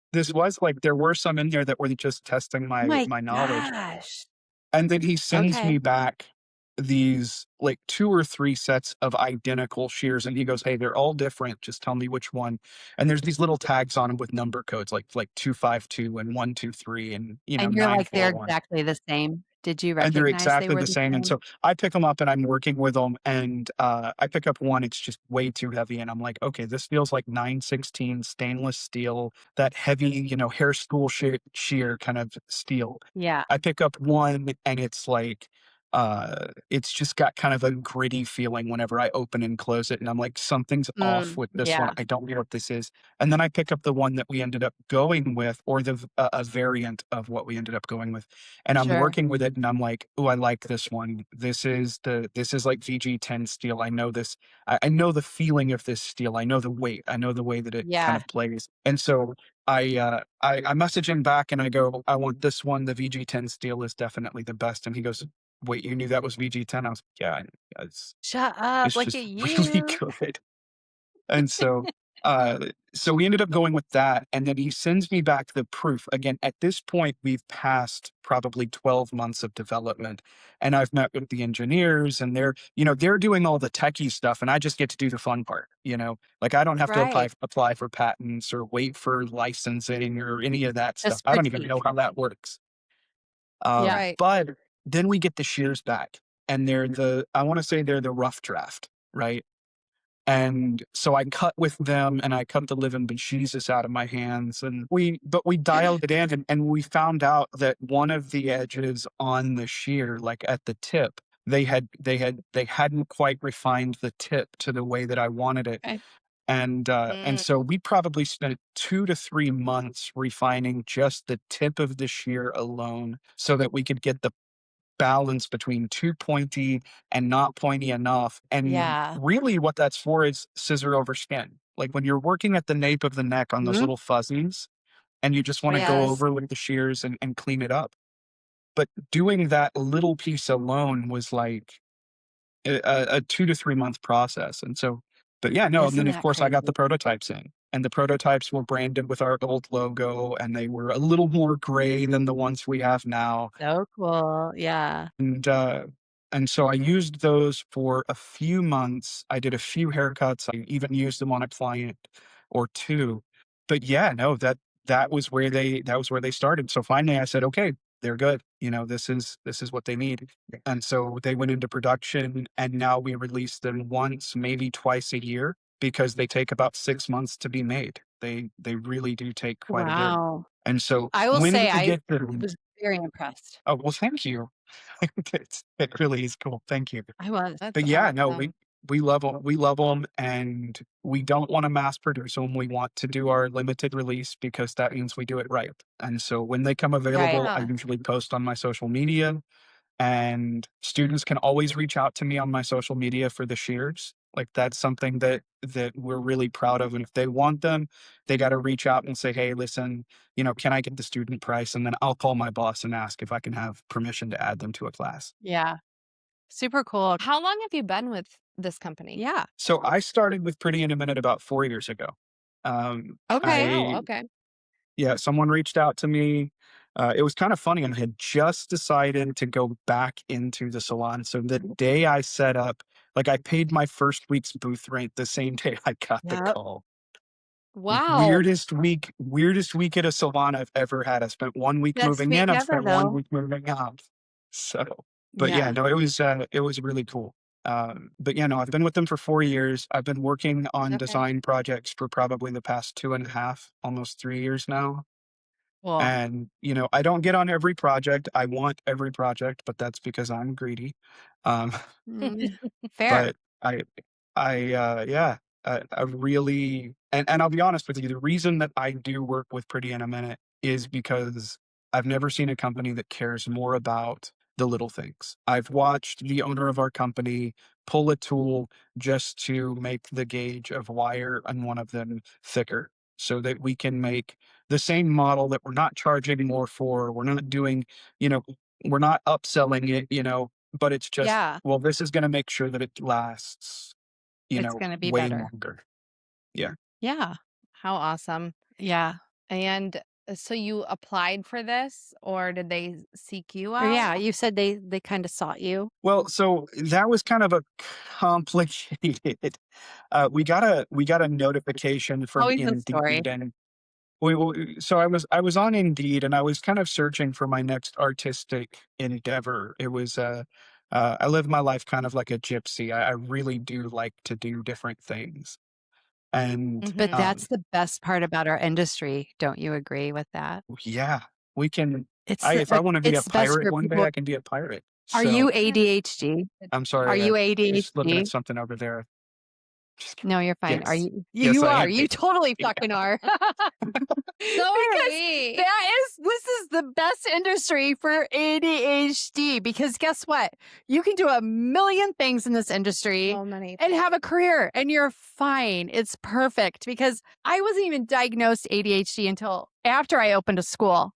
there were some in there that were just testing Oh my my my knowledge. gosh. And then he sends Okay. me back these, like, 2 or 3 sets of identical shears, and he goes, "Hey, they're all different, just tell me which one." And there's these little tags on them with number codes, like 252 and 123 and, And you're like, "They're 941. exactly the same." Did you And they're recognize they exactly were the the same, and same? so I pick them up and I'm working with them, and, I pick up one, it's just way too heavy, and I'm like, "Okay, this feels like 916 stainless steel, that heavy, hair school sheer kind of steel." Yeah. I pick up one, and it's just got kind of a gritty feeling whenever I open and close it, and I'm like, "Something's off with this one, Yeah. I don't know what this is." And then I pick up the one that we ended up going with, or a variant of what we ended up going with, and I'm Sure. working with it, and I'm like, "Oh, I like this one. This is like VG10 steel. I know this. I know the feeling of this steel. I know the weight. I know the way that it kind Yeah. of plays." And so I message him back and I go, "I want this one. The VG10 steel is definitely the best." And he goes, "Wait, you knew that was VG10?" I was like, "Yeah, Shut up. it's Look just at really you. good." And so So we ended up going with that, and then he sends me back the proof. Again, at this point, we've passed probably 12 months of development, and I've met with the engineers, and they're doing all the techie stuff, and I just get to do the fun part. Like I don't have to apply Right. apply for patents or wait for licensing or any of that stuff. Just I don't even know critique. how that works. Yeah. Right. But then we get the shears back, and I want to say they're the rough draft, right? And so I cut with them and I cut the living bejesus out of my hands. But we dialed it in, and we found out that one of the edges on the shear, like at the tip, they hadn't quite refined the tip to the way that I wanted it. Okay. And Mm, so we probably spent 2 to 3 months refining just the tip of the shear alone so that we could get the balance between too pointy and not pointy enough. And Yeah. really what that's for is scissor over skin. Like when you're working at the nape of the neck on those Mhm. little fuzzies and you just want to go Yes. over with the shears and clean it up. But doing that little piece alone was like a 2 to 3 month process. But yeah, no. And Isn't then of that course I got the crazy? prototypes in, and the prototypes were branded with our old logo, and they were a little more gray than the ones we have now. So cool. Yeah. And, uh, and so I used those for a few months. I did a few haircuts. I even used them on a client or two. But yeah, no, that was where they started. So finally I said, okay, they're good. This is what they need. And so they went into production, and now we release them once, maybe twice a year, because they take about 6 months to be made. They really do take quite a bit. Wow. And so I will when say we I get them, was very impressed. oh, well, thank you. It really is cool. Thank you. I was. that's But yeah, no, we awesome. we love them. We love them, and we don't wanna mass produce them. We want to do our limited release because that means we do it right. And so when they come available, Right. I Yeah. usually post on my social media, and students can always reach out to me on my social media for the shears. Like that's something that we're really proud of. And if they want them, they got to reach out and say, "Hey, listen, can I get the student price?" And then I'll call my boss and ask if I can have permission to add them to a class. Yeah. Super cool. How long have you been with this company? Yeah. So I started with Pretty Intimate about 4 years ago. Okay. Wow. I Okay. Yeah, someone reached out to me. It was kind of funny. I had just decided to go back into the salon. So the day I set up, like I paid my first week's booth rent the same day I got the Yep. call. Wow. Weirdest week at a salon I've ever had. I spent 1 week Best moving week in. I've ever, spent one though. week moving out. So, but yeah, Yeah. no, it was really cool. But yeah, no, I've been with them for 4 years. I've been working on Okay. design projects for probably the past 2.5, almost 3 years now. Cool. And, I don't get on every project. I want every project, but that's because I'm greedy. Um, Mm, fair. but yeah, I really, and I'll be honest with you, the reason that I do work with Pretty in a Minute is because I've never seen a company that cares more about the little things. I've watched the owner of our company pull a tool just to make the gauge of wire on one of them thicker so that we can make the same model that we're not charging more for. We're not doing, you know, we're not upselling it, but it's just, Yeah. well, this is going to make sure that it lasts, It's going to be way better. longer. Yeah. Yeah. How awesome. Yeah. And so you applied for this, or did they seek you Or yeah, out? you said they kind of sought you. Well, so that was kind of a complicated. We got a notification from Always a Indeed, story. and so I was on Indeed, and I was kind of searching for my next artistic endeavor. I live my life kind of like a gypsy. I really do like to do different things, and But Mhm. that's the best part about our industry. Don't you agree with that? yeah, we can. It's the If I want to be a it's best pirate for one day, people. I can be a pirate. Are So you Yeah. ADHD? I'm Are sorry, you just looking at ADHD? something over there. Just kidding. No, you're fine. Are Yes, you? yes, You I are. am. You totally Yeah. fucking are. So are Because we. this is the best industry for ADHD because guess what? You can do a million things in this industry So many. and have a career and you're fine. It's perfect because I wasn't even diagnosed ADHD until after I opened a school.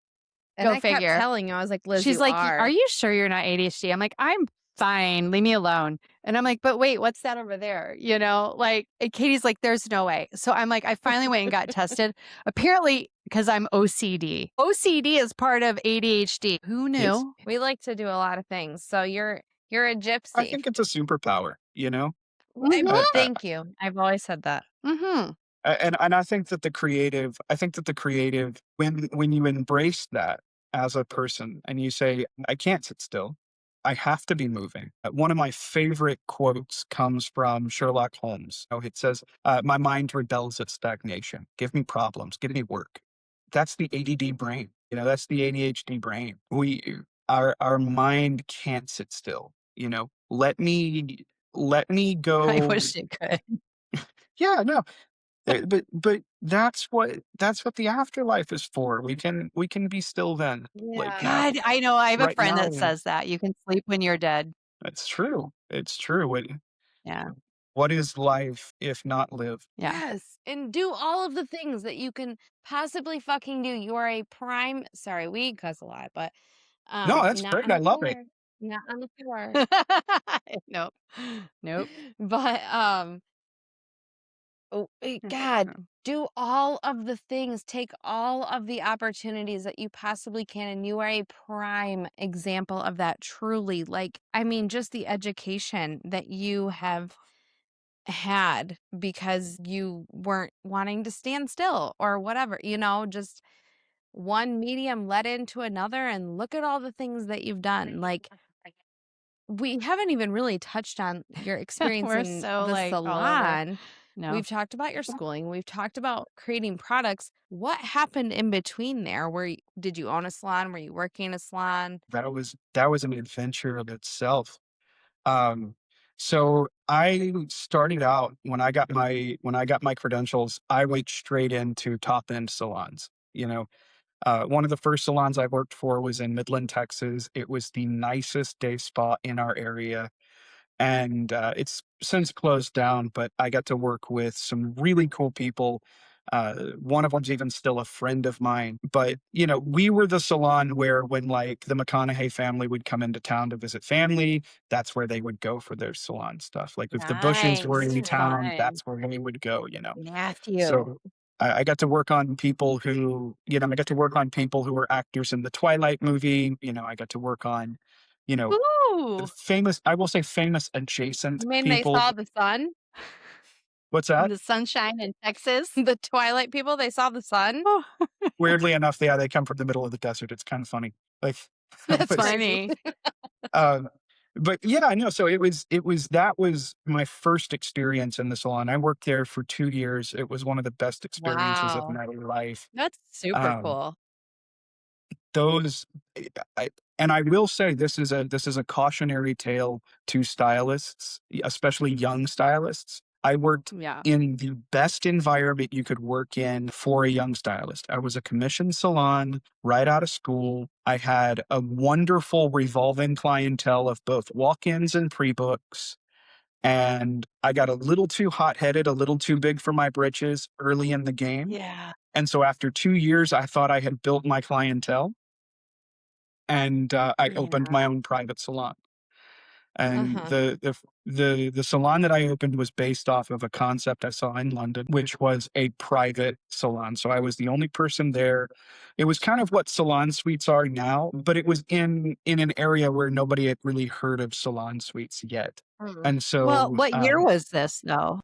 And Go I kept figure. telling you, I was like, Liz, She's you like, are. "Are you sure you're not ADHD?" I'm like, "I'm fine. Leave me alone." And I'm like, "But wait, what's that over there?" Like, and Katie's like, "There's no way." So I'm like, I finally went and got tested. Apparently, because I'm OCD. OCD is part of ADHD. Who Yes. knew? We like to do a lot of things. So you're a I gypsy. think it's a superpower, you know? Mhm, Thank you. I've always said that. mhm. And I think that the creative when you embrace that as a person and you say, "I can't sit still. I have to be moving." One of my favorite quotes comes from Sherlock Holmes. It says, "My mind rebels at stagnation. Give me problems, give me work." That's the ADD brain, that's the ADHD brain. Our mind can't sit still, Let me I go. wish it could. Yeah, no, but that's what the afterlife is for. We can be still then. Like, Yeah. God, I know, I have a right friend now, that says that, "You can sleep when you're dead." it's true. It's true. Yeah, What is life if not lived? yeah. Yes. And do all of the things that you can possibly fucking do. You are a prime sorry, we cuss a lot, but No, that's not great. on I the love it. floor. Not on the floor. Nope. Nope. But God, Mm. do all of the things, take all of the opportunities that you possibly can. And you are a prime example of that, truly. Like, I mean, just the education that you have had because you weren't wanting to stand still or whatever, just one medium led into another. And look at all the things that you've done. Like, we haven't even really touched on your experience We're in so, the like, all over. salon. No. We've talked about your schooling. We've talked about creating products. What happened in between there? Did you own a salon? Were you working in a salon? That was an adventure of itself. Um, so I started out when I got my credentials, I went straight into top end salons. One of the first salons I worked for was in Midland, Texas. It was the nicest day spa in our area. And it's since closed down, but I got to work with some really cool people. One of them's even still a friend of mine. But we were the salon where when like the McConaughey family would come into town to visit family, that's where they would go for their salon stuff. Like if the Bushes were Nice. in town, Fun. that's where they would go. Matthew. So I got to work on people I got to work on people who were actors in the Twilight movie. I got to work on, you know, Ooh. I will say famous adjacent You mean they people. saw the sun? What's that? The sunshine in Texas. The Twilight people, they saw the sun? Oh, Weirdly enough, yeah, they come from the middle of the desert. It's kind of funny. Like, That's but, crazy. funny. um, but yeah, I know. So that was my first experience in the salon. I worked there for 2 years. It was one of the best experiences of Wow. my life. That's super Um, cool. those eh, I and I will say this is a cautionary tale to stylists, especially young stylists. I worked Yeah. in the best environment you could work in for a young stylist. I was a commissioned salon right out of school. I had a wonderful revolving clientele of both walk-ins and pre-books, and I got a little too hot-headed, a little too big for my britches early in the game. Yeah. And so after 2 years, I thought I had built my clientele, and I opened Yeah. my own private salon. And Uh-huh. the salon that I opened was based off of a concept I saw in London, which was a private salon. So I was the only person there. It was kind of what salon suites are now, but it was in an area where nobody had really heard of salon suites yet. Mm. And Well, so what year was this, though?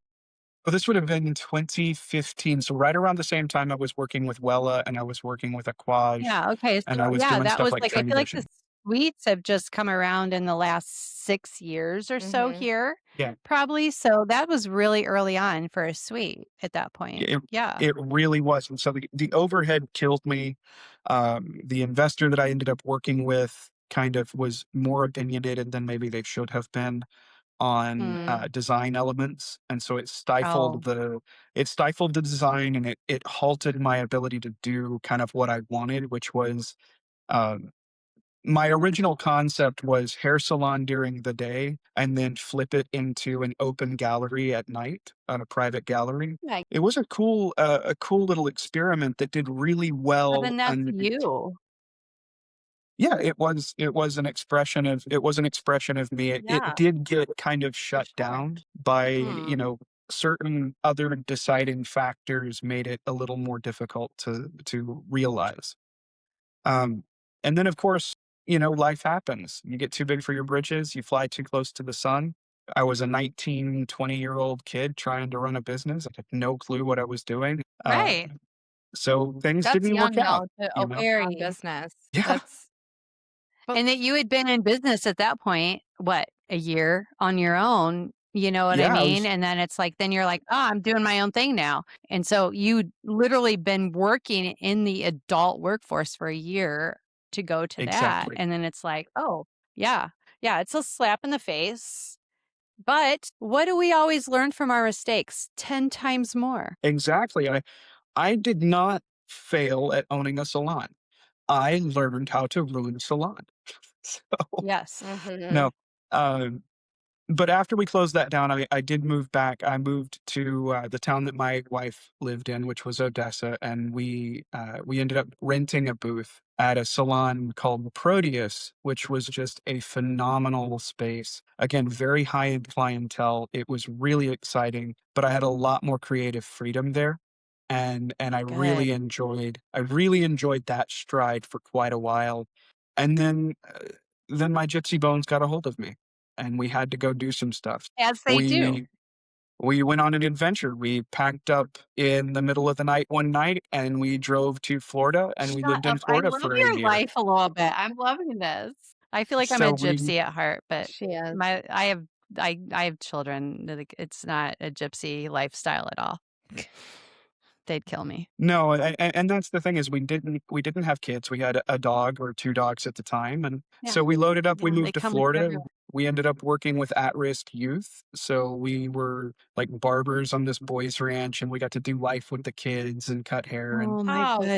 this would have been 2015. So right around the same time I was working with Wella and I was working with Aquage Yeah, okay, and so I was yeah, doing that stuff was like like I feel like the Transition. suites have just come around in the last 6 years or so Mhm. here, Yeah. probably, so that was really early on for a suite at that point. It Yeah. it really was, and so the overhead killed me. The investor that I ended up working with kind of was more opinionated than maybe they should have been on, Mm. design elements, and so Oh, it stifled the design, and it halted my ability to do kind of what I wanted, which was, um my original concept was hair salon during the day and then flip it into an open gallery at night on a private gallery. like, It was a cool little experiment that did really well, well then that's and you. Yeah, it was an expression of me. It Yeah. did get kind of For shut sure. down by, Hmm. certain other deciding factors made it a little more difficult to realize. Um, and then of course, life happens. You get too big for your britches, you fly too close to the sun. I was a 19, 20-year-old kid trying to run a business. I had no clue what I was doing. Right. So things That's didn't work young out, though to you open know? your own Very. business. Yeah, That's but And that you had been in business at that point, what, a year on your own, you know what I yeah, I mean? was And then it's like, then you're like, oh, I'm doing my own thing now. And so you literally been working in the adult workforce for a year to go to that. exactly. And then it's like, oh, yeah, yeah, it's a slap in the face. But what do we always learn from our mistakes? 10 times more. Exactly. I did not fail at owning a salon. I learned how to ruin a salon. So, Yes. mhm. no, um, but after we closed that down, I did move back. I moved to, the town that my wife lived in, which was Odessa, and we ended up renting a booth at a salon called Proteus, which was just a phenomenal space. Again, very high-end clientele. It was really exciting, but I had a lot more creative freedom there, and Good. I really enjoyed that stride for quite a while, and then my gypsy bones got a hold of me and we had to go do some stuff. As they do. We went on an adventure. We packed up in the middle of the night one night and we drove to Florida and we Shut lived in up. I Florida love for a your year. life a little bit. I'm loving this. I feel like I'm a So we gypsy at heart, but She is. my I have children. Like, it's not a gypsy lifestyle at all. They'd kill me. No, and that's the thing is we didn't have kids. We had a dog or 2 dogs at the time, and Yeah. so we loaded up, we Yeah. They moved to come with you Florida. everywhere. We ended up working with at-risk youth, so we were, like, barbers on this boys' ranch, and we got to do life with the kids and cut hair and, Oh my Oh, stop.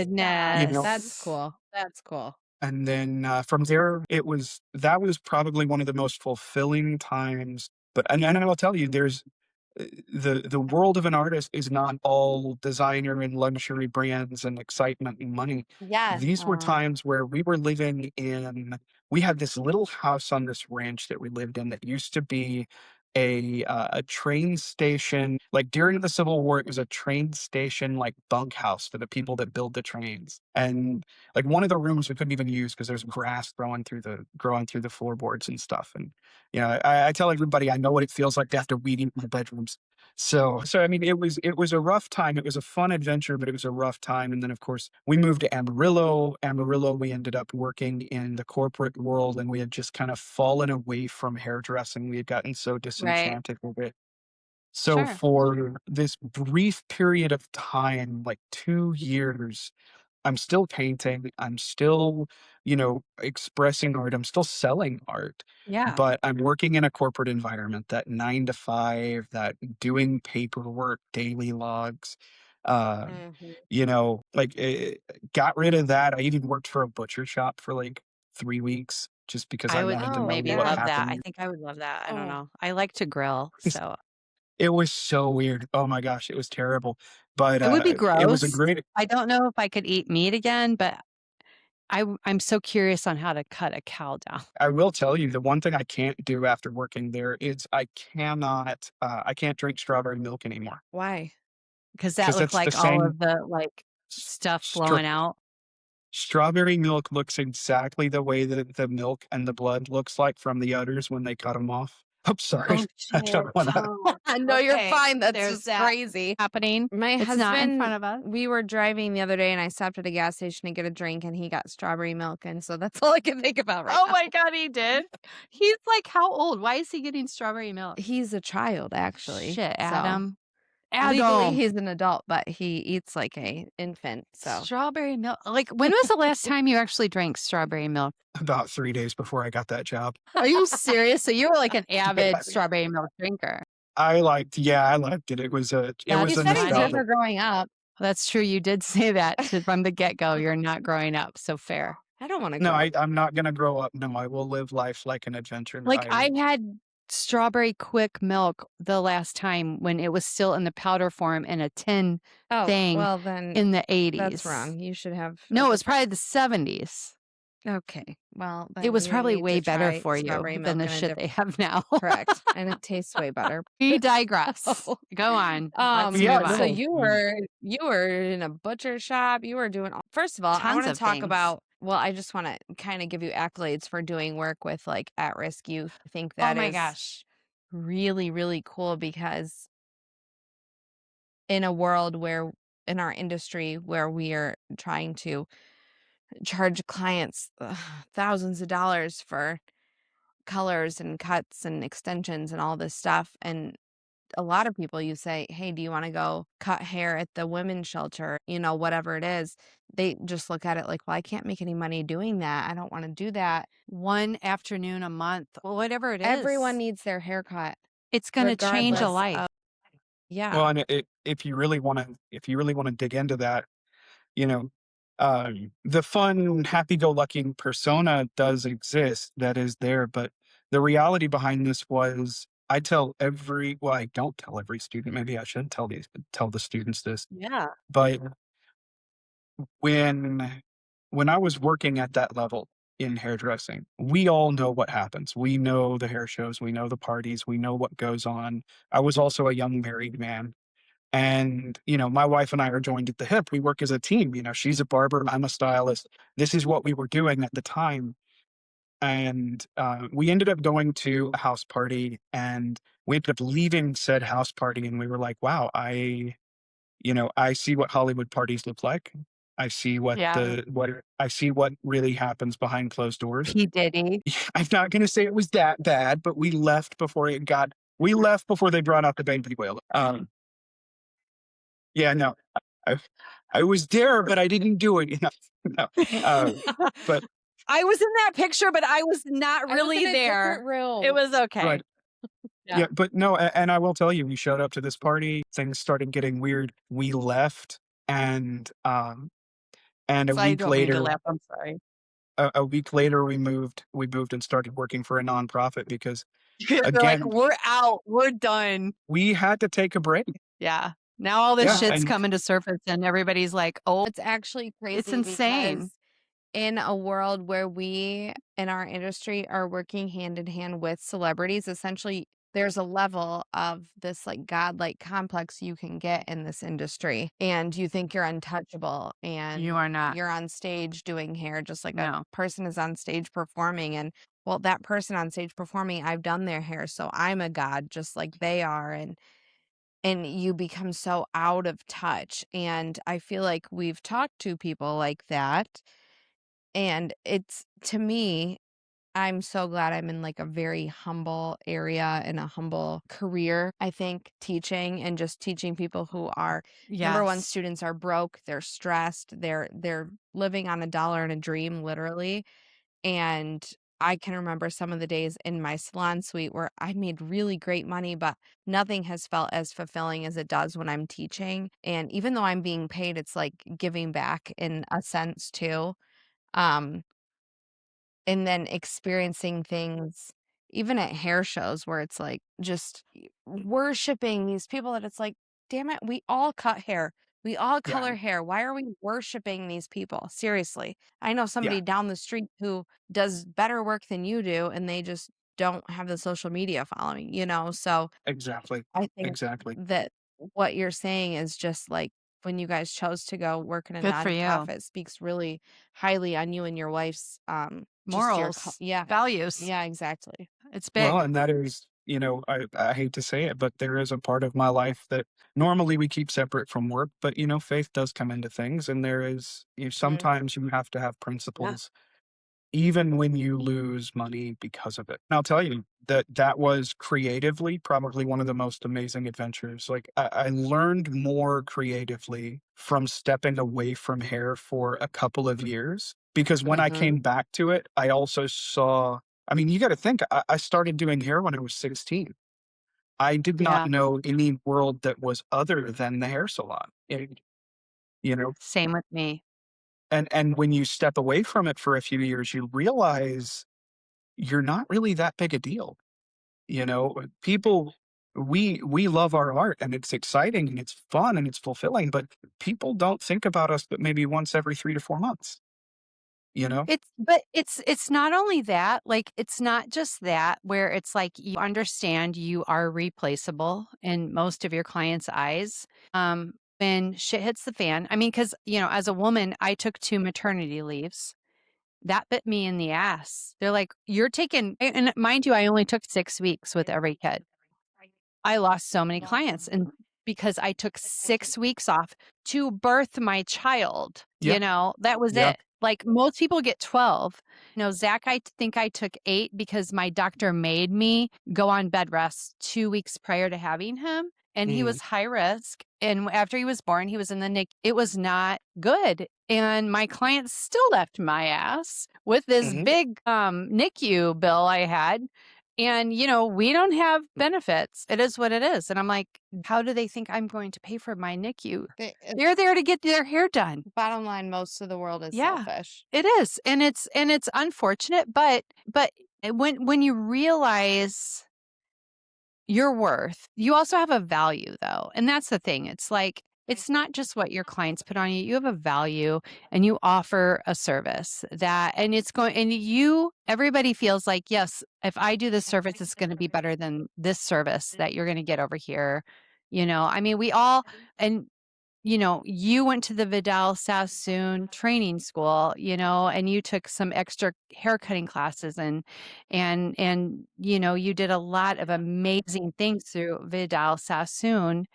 you know That's goodness. cool. That's cool. and then, from there, that was probably one of the most fulfilling times, but and I will tell you, the world of an artist is not all designer and luxury brands and excitement and money. Yes. These were times where we had this little house on this ranch that we lived in that used to be a train station. Like, during the Civil War, it was a train station, like, bunkhouse for the people that build the trains, and, like, one of the rooms we couldn't even use because there's grass growing through the floorboards and stuff, and, I tell everybody I know what it feels like to have to weed eat my bedrooms. So I mean, it was a rough time. It was a fun adventure, but it was a rough time. And then, of course, we moved to Amarillo. Amarillo, we ended up working in the corporate world, and we had just kind of fallen away from hairdressing. We had gotten so Right. disenchanted with it. So Sure. for this brief period of time, like 2 years, I'm still painting, I'm still, expressing art, I'm still selling art, Yeah. but I'm working in a corporate environment, that 9 to 5, that doing paperwork, daily logs, uh, Mhm. like, got rid of that. I even worked for a butcher shop for, like, 3 weeks just because I I would wanted to Oh, know maybe what yeah. love that. I happened. think I would love that. I don't Oh. know. I like to grill, so It was so weird. Oh my gosh, it was terrible, but, it would be it was a gross. great I don't know if I could eat meat again, but I'm so curious on how to cut a cow down I will tell you the one thing I can't do after working there is I can't drink strawberry milk anymore Why? because that because looked it's the like all same of the, like, s stuff stra flowing out. strawberry milk looks exactly the way that the milk and the blood looks like from the udders when they cut them off. I'm sorry. Oh, I shit. don't wanna Oh, No, you're okay. fine. That's There's just that crazy. happening. My It's not in husband, front of us. we were driving the other day and I stopped at a gas station to get a drink and he got strawberry milk. And so that's all I can think about right Oh now. my god, he did? He's, like, how old? Why is he getting strawberry milk? He's a child, actually. Shit, So Adam. legally, Adam! he's an adult, but he eats like a infant. So Strawberry milk. Like, when was the last time you actually drank strawberry milk? about 3 days before I got that job. Are you serious? So you were like an avid Yeah, strawberry milk drinker. I liked it. It was you That's a said he's funny. nostalgia. never growing up. That's true. You did say that from the get-go. You're not growing up, so fair. I don't want to No, grow up. I'm not gonna grow up. No, I will live life like an adventure. Like, I had strawberry quick milk the last time when it was still in the powder form in a tin Oh, thing well, then in the that's 80s. wrong. You should have. No, it was probably the 70s. Okay. Well, It then was you probably need way to better try for you strawberry than milk the in a shit different. they have now. Correct, and it tastes way better. We digress. Oh. Go on. Let's Yeah, move So on. no. you were in a butcher shop, you were doing first of all, I Tons wanna of talk things. about well, I just wanna kinda give you accolades for doing work with, like, at-risk youth. I think Oh that my is gosh. really, really cool because in a world where in our industry where we are trying to charge clients, thousands of dollars for colors and cuts and extensions and all this stuff, and a lot of people you say, "Hey, do you wanna go cut hair at the women's shelter?" Whatever it is, they just look at it like, "Well, I can't make any money doing that. I don't wanna do that." One afternoon a month, whatever it Everyone is, needs their haircut it's going to change a regardless life. of yeah. Well, and if you really wanna dig into that, you know, the fun, happy-go-lucky persona does exist, that is there, but the reality behind this was I tell every well, I don't tell every student, maybe I should tell the students this, Yeah. but when I was working at that level in hairdressing, we all know what happens. We know the hair shows, we know the parties, we know what goes on. I was also a young married man. And, my wife and I are joined at the hip. We work as a team. She's a barber, I'm a stylist. This is what we were doing at the time. And we ended up going to a house party and we ended up leaving said house party. And we were like, wow, I see what Hollywood parties look like. I see Yeah. I see what really happens behind closed doors. P. Diddy. I'm not going to say it was that bad, but we left before they brought out the baby whale. Yeah, no, I I was there, but I didn't do it. No, but I was in that picture, but I was not I was really in a different there. It room. was okay. right, Yeah. yeah, but no, and I will tell you, we showed up to this party, things started getting weird. We left, and So I don't mean to laugh. I'm sorry. a week later, we moved and started working for a nonprofit because, You're like, again, we're out. We're done. we had to take a break. Yeah. Now all this Yeah, shit's and coming to surface and everybody's like, oh, It's actually it's crazy insane. because in a world where we in our industry are working hand in hand with celebrities, essentially there's a level of this like godlike complex you can get in this industry. And you think you're untouchable You and are not. you're on stage doing hair just like a No. person is on stage performing. And well, that person on stage performing, I've done their hair, so I'm a god just like they are. And you become so out of touch. And I feel like we've talked to people like that and it's to me, I'm so glad I'm in like a very humble area and a humble career. I think teaching and just teaching people who are number one Yes. students are broke, they're stressed, they're living on a dollar and a dream literally. And I can remember some of the days in my salon suite where I made really great money, but nothing has felt as fulfilling as it does when I'm teaching. And even though I'm being paid, it's like giving back in a sense too. Um, and then experiencing things even at hair shows where it's like just worshiping these people that it's like, damn it, we all cut hair. We all yeah, color hair. Why are we worshiping these people? Seriously. I know yeah, somebody down the street who does better work than you do, and they just don't have the social media following. So exactly, I think exactly. that what you're saying is just like when you guys chose to go work in a Good for you. nonprofit speaks really highly on you and your wife's just your Morals, yeah. values. Yeah, exactly. It's Well, big. and that is, I hate to say it, but there is a part of my life that normally we keep separate from work, but faith does come into things, and there is, Mhm. sometimes you have to have Yeah. principles even when you lose money because of it. And I'll tell you that was creatively probably one of the most amazing adventures. Like I learned more creatively from stepping away from hair for a couple of years because when I Mhm. came back to it, I also saw. I mean, you got to think. I started doing hair when I was 16. I did not Yeah. know any world that was other than the hair salon. You know, Same with me. and when you step away from it for a few years, you realize you're not really that big a deal. People we love our art and it's exciting and it's fun and it's fulfilling, but people don't think about us but maybe once every 3 to 4 months. you know? But it's not only that, like, it's not just that where it's like you understand you are replaceable in most of your clients' eyes. When shit hits the fan, I mean, because as a woman, I took 2 maternity leaves. That bit me in the ass. They're like, "You're taking" and mind you, I only took 6 weeks with every kid. I lost so many clients and because I took 6 weeks off to birth my child, Yep. that was Yep. it. Like, most people get 12. Zach, I think I took 8 because my doctor made me go on bed rest 2 weeks prior to having him, and he Mm, was high risk, and after he was born, he was in the NICU. It was not good, and my clients still left my ass with this mhm. big, NICU bill I had, and, we don't have benefits. It is what it is. And I'm like, how do they think I'm going to pay for my NICU? They're there to get their hair done. Bottom line, most of the world is Yeah, selfish. it is. And it's unfortunate, but when you realize your worth. You also have a value though. And that's the thing. It's like, it's not just what your clients put on you. You have a value and you offer a service and it's going, and everybody feels like, yes, if I do this service, it's going to be better than this service that you're going to get over here. I mean, we all, and you went to the Vidal Sassoon training school, and you took some extra haircutting classes and you did a lot of amazing things through Vidal Sassoon.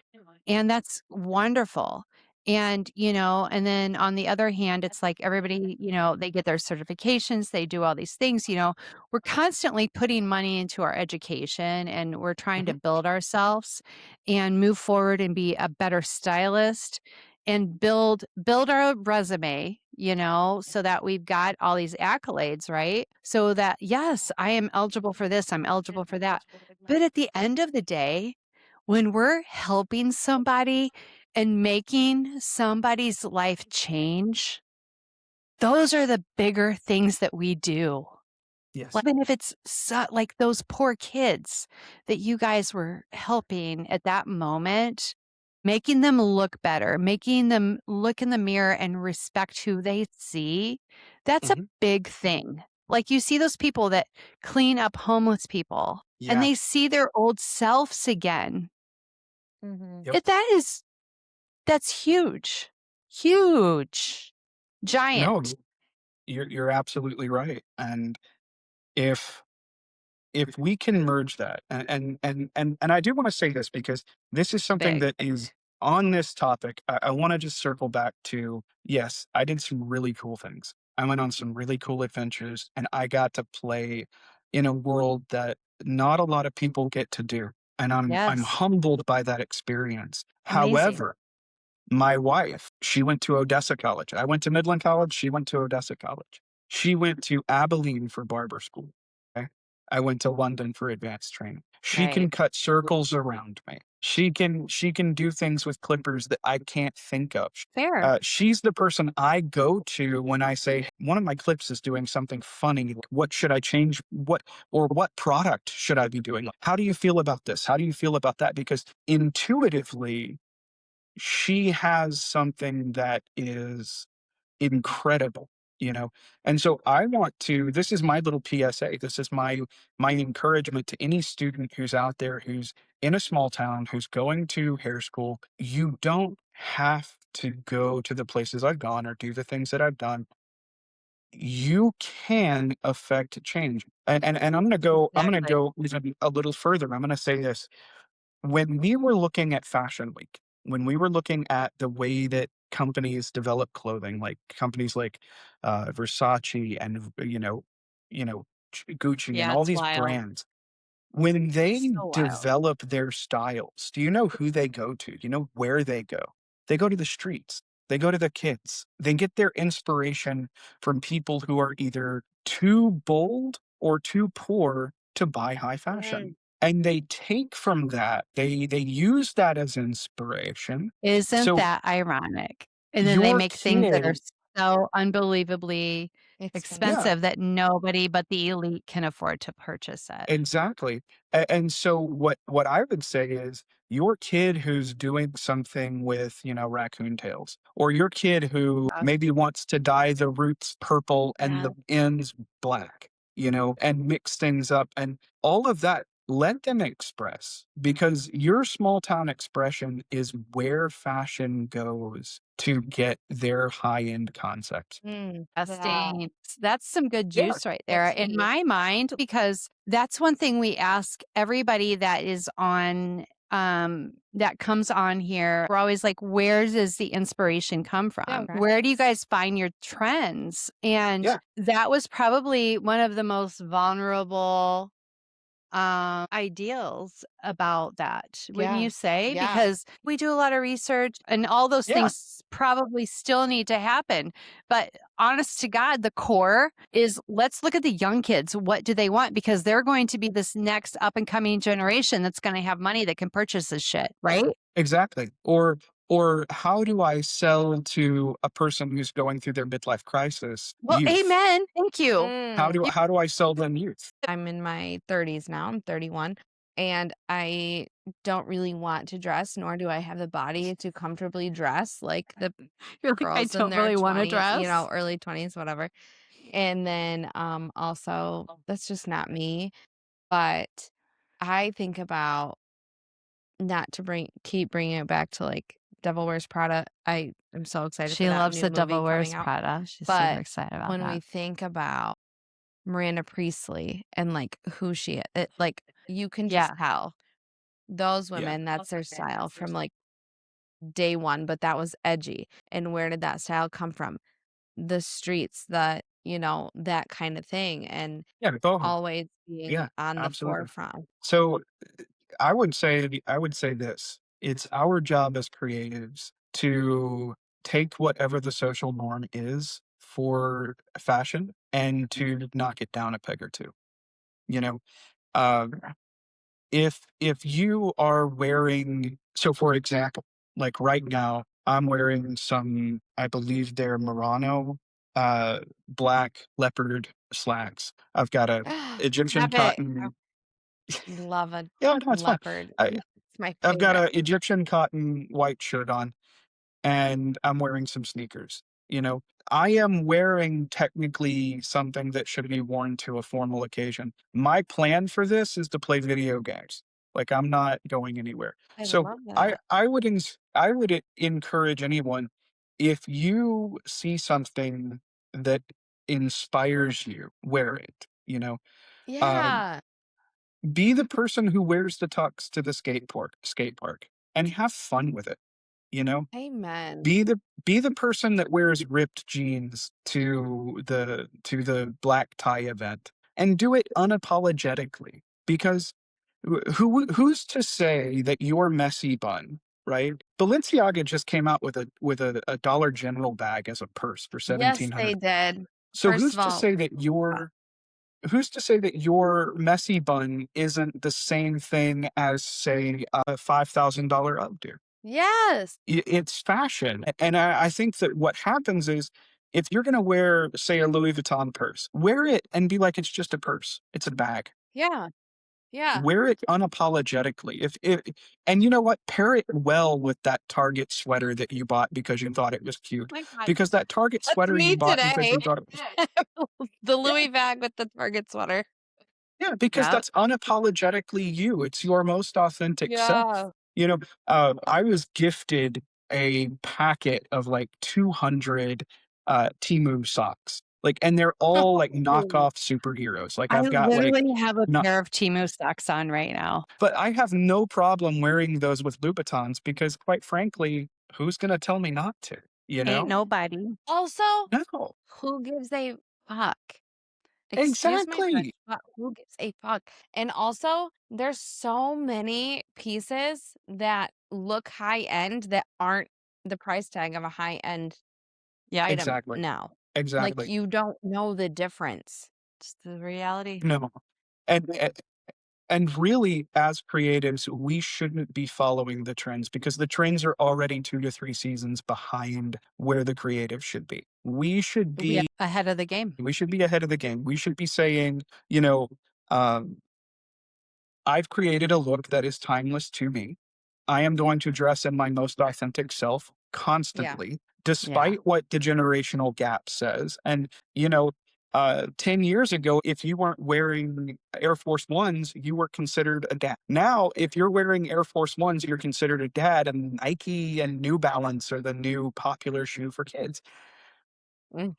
And that's wonderful. And then on the other hand, it's like everybody, they get their certifications, they do all these things, we're constantly putting money into our education and we're trying to Mhm. build ourselves and move forward and be a better stylist and build our resume, so that we've got all these accolades, right? So that yes, I am eligible for this, I'm eligible for that. But at the end of the day, when we're helping somebody and making somebody's life change, those are the bigger things that we do. Yes. Like, even if it's like those poor kids that you guys were helping at that moment, making them look better, making them look in the mirror and respect who they see, that's a Mhm. big thing. Like, you see those people that clean up homeless people and Yeah. they see their old selves again. Mhm. Yep. It that is That's huge. Huge. No, Giant. you're absolutely right, and if if we can merge that and I do wanna say this because this is something Big. that is on this topic, I wanna just circle back to, yes, I did some really cool things. I went on some really cool adventures, and I got to play in a world that not a lot of people get to do, and I'm Yes. humbled by that experience. Amazing. However, my wife, she went to Odessa College. I went to Midland College, she went to Odessa College. She went to Abilene for barber school, okay? I went to London for advanced training. She Right. can cut circles around me. She can do things with clippers that I can't think of. Fair. She's the person I go to when I say, "One of my clips is doing something funny. What should I change? What product should I be doing? How do you feel about this? How do you feel about that?" Because intuitively, she has something that is incredible, you know? And so I want to this is my little PSA. This is my encouragement to any student who's out there who's in a small town, who's going to hair school. You don't have to go to the places I've gone or do the things that I've done. You can affect change. And Exactly. I'm gonna go even a little further. I'm gonna say this when we were looking at Fashion Week, when we were looking at the way that companies develop clothing, like companies like Versace and Gucci and Yeah, all it's these wild. brands, when they So wild. develop their styles, do you know who they go to? Do you know where they go? They go to the streets. They go to the kids. They get their inspiration from people who are either too bold or too poor to buy high fashion. And they take from that, they use that as inspiration. Isn't So that ironic? And then they your make things that are kid so unbelievably It's gonna be Yeah. expensive that nobody but the elite can afford to purchase it. Exactly. And so what I would say is your kid who's doing something with, raccoon tails, or your kid who maybe wants to dye the roots purple and yeah. the ends black, and mix things up and all of that, let them express because your small town expression is where fashion goes to get their high end concepts. Yeah. Testing. That's some good Yeah, juice right The there in tea. my mind, because that's one thing we ask everybody that is on that comes on here. We're always like, where does the inspiration come Yeah, from? right. Where do you guys find your trends? And yeah, that was probably one of the most vulnerable ideals about that, wouldn't Yeah. you say? Yeah. Because we do a lot of research and all those yeah, things probably still need to happen. But honest to God, the core is let's look at the young kids. What do they want? Because they're going to be this next up and coming generation that's going to have money that can purchase this shit, right? exactly. Or how do I sell to a person who's going through their midlife crisis Well, youth? amen. Thank you. How Mm. do how do I sell them youth? I'm in my 30s now. I'm 31, and I don't really want to dress, nor do I have the body to comfortably dress like the You're like, I girls in don't their really want to 20, dress. early 20s, whatever. And then also that's just not me, but I think about not to keep bringing it back to like Devil Wears Prada. I am so excited for She that loves new the movie Devil coming Wears out. Prada. She's super But excited about when we that. think about Miranda Priestley and like who she is, like you can Yeah. just tell those Yeah, women, that's their style from like day one, but that was edgy. And where did that style come from? The streets, that kind of thing. And yeah, boho. always being Yeah, on the absolutely. forefront. So I would say this. It's our job as creatives to take whatever the social norm is for fashion and to knock it down a peg or two. You know, um, if you are wearing, so for example, like right now, I'm wearing some, I believe they're Murano, black leopard slacks. I've got a Egyptian Have it. cotton. Love a Yeah, no, it's fine. leopard. I, It's my I've got favorite. a Egyptian cotton white shirt on and I'm wearing some sneakers. You know, I am wearing technically something that should be worn to a formal occasion. My plan for this is to play video games. Like I'm not going anywhere. I So love I that. I would I would encourage anyone if you see something that inspires you, wear it. Um, Yeah. be the person who wears the tux to the skate park and have fun with it. You know, Amen. be the person that wears ripped jeans to the black tie event and do it unapologetically because who's to say that your messy bun, right? Balenciaga just came out with a Dollar General bag as a purse for Yes, they 1,700. did. So First of all, who's to say that your messy bun isn't the same thing as say a $5,000 updo? yes. It's fashion. And I think that what happens is if you're going to wear, say, a Louis Vuitton purse, wear it and be like, it's just a purse. It's a bag. Yeah. Yeah. Wear it unapologetically. And you know what? Pair it well with that Target sweater that you bought because you thought it was cute. My God. Because that Target That's sweater you me bought because today. you thought it was, The yeah, Louis bag with the Target sweater. yeah, because Yep. that's unapologetically you. It's your most authentic self. Yeah. I was gifted a packet of like 200 Timu socks. Like, and they're all like knockoff superheroes. Like, I I've got like, literally have a not, pair of Temu socks on right now. but I have no problem wearing those with Louboutins because, quite frankly, who's going to tell me not to? You Ain't know? nobody. Also, No, who gives a fuck? Excuse my French, exactly. but who gives a fuck? And also, there's so many pieces that look high end that aren't the price tag of a high end Yeah, item Exactly. now. Like Exactly. you don't know the difference. it's the reality. No. And And really, as creatives, we shouldn't be following the trends because the trends are already 2 to 3 seasons behind where the creative should be. Yeah, ahead of the game. We should be ahead of the game. We should be saying, you know, um, "I've created a look that is timeless to me. I am going to dress in my most authentic self Yeah. constantly, Yeah. despite what the generational gap says." And, 10 years ago, if you weren't wearing Air Force Ones, you were considered a dad. Now, if you're wearing Air Force Ones, you're considered a dad, and Nike and New Balance are the new popular shoe for kids. Mm,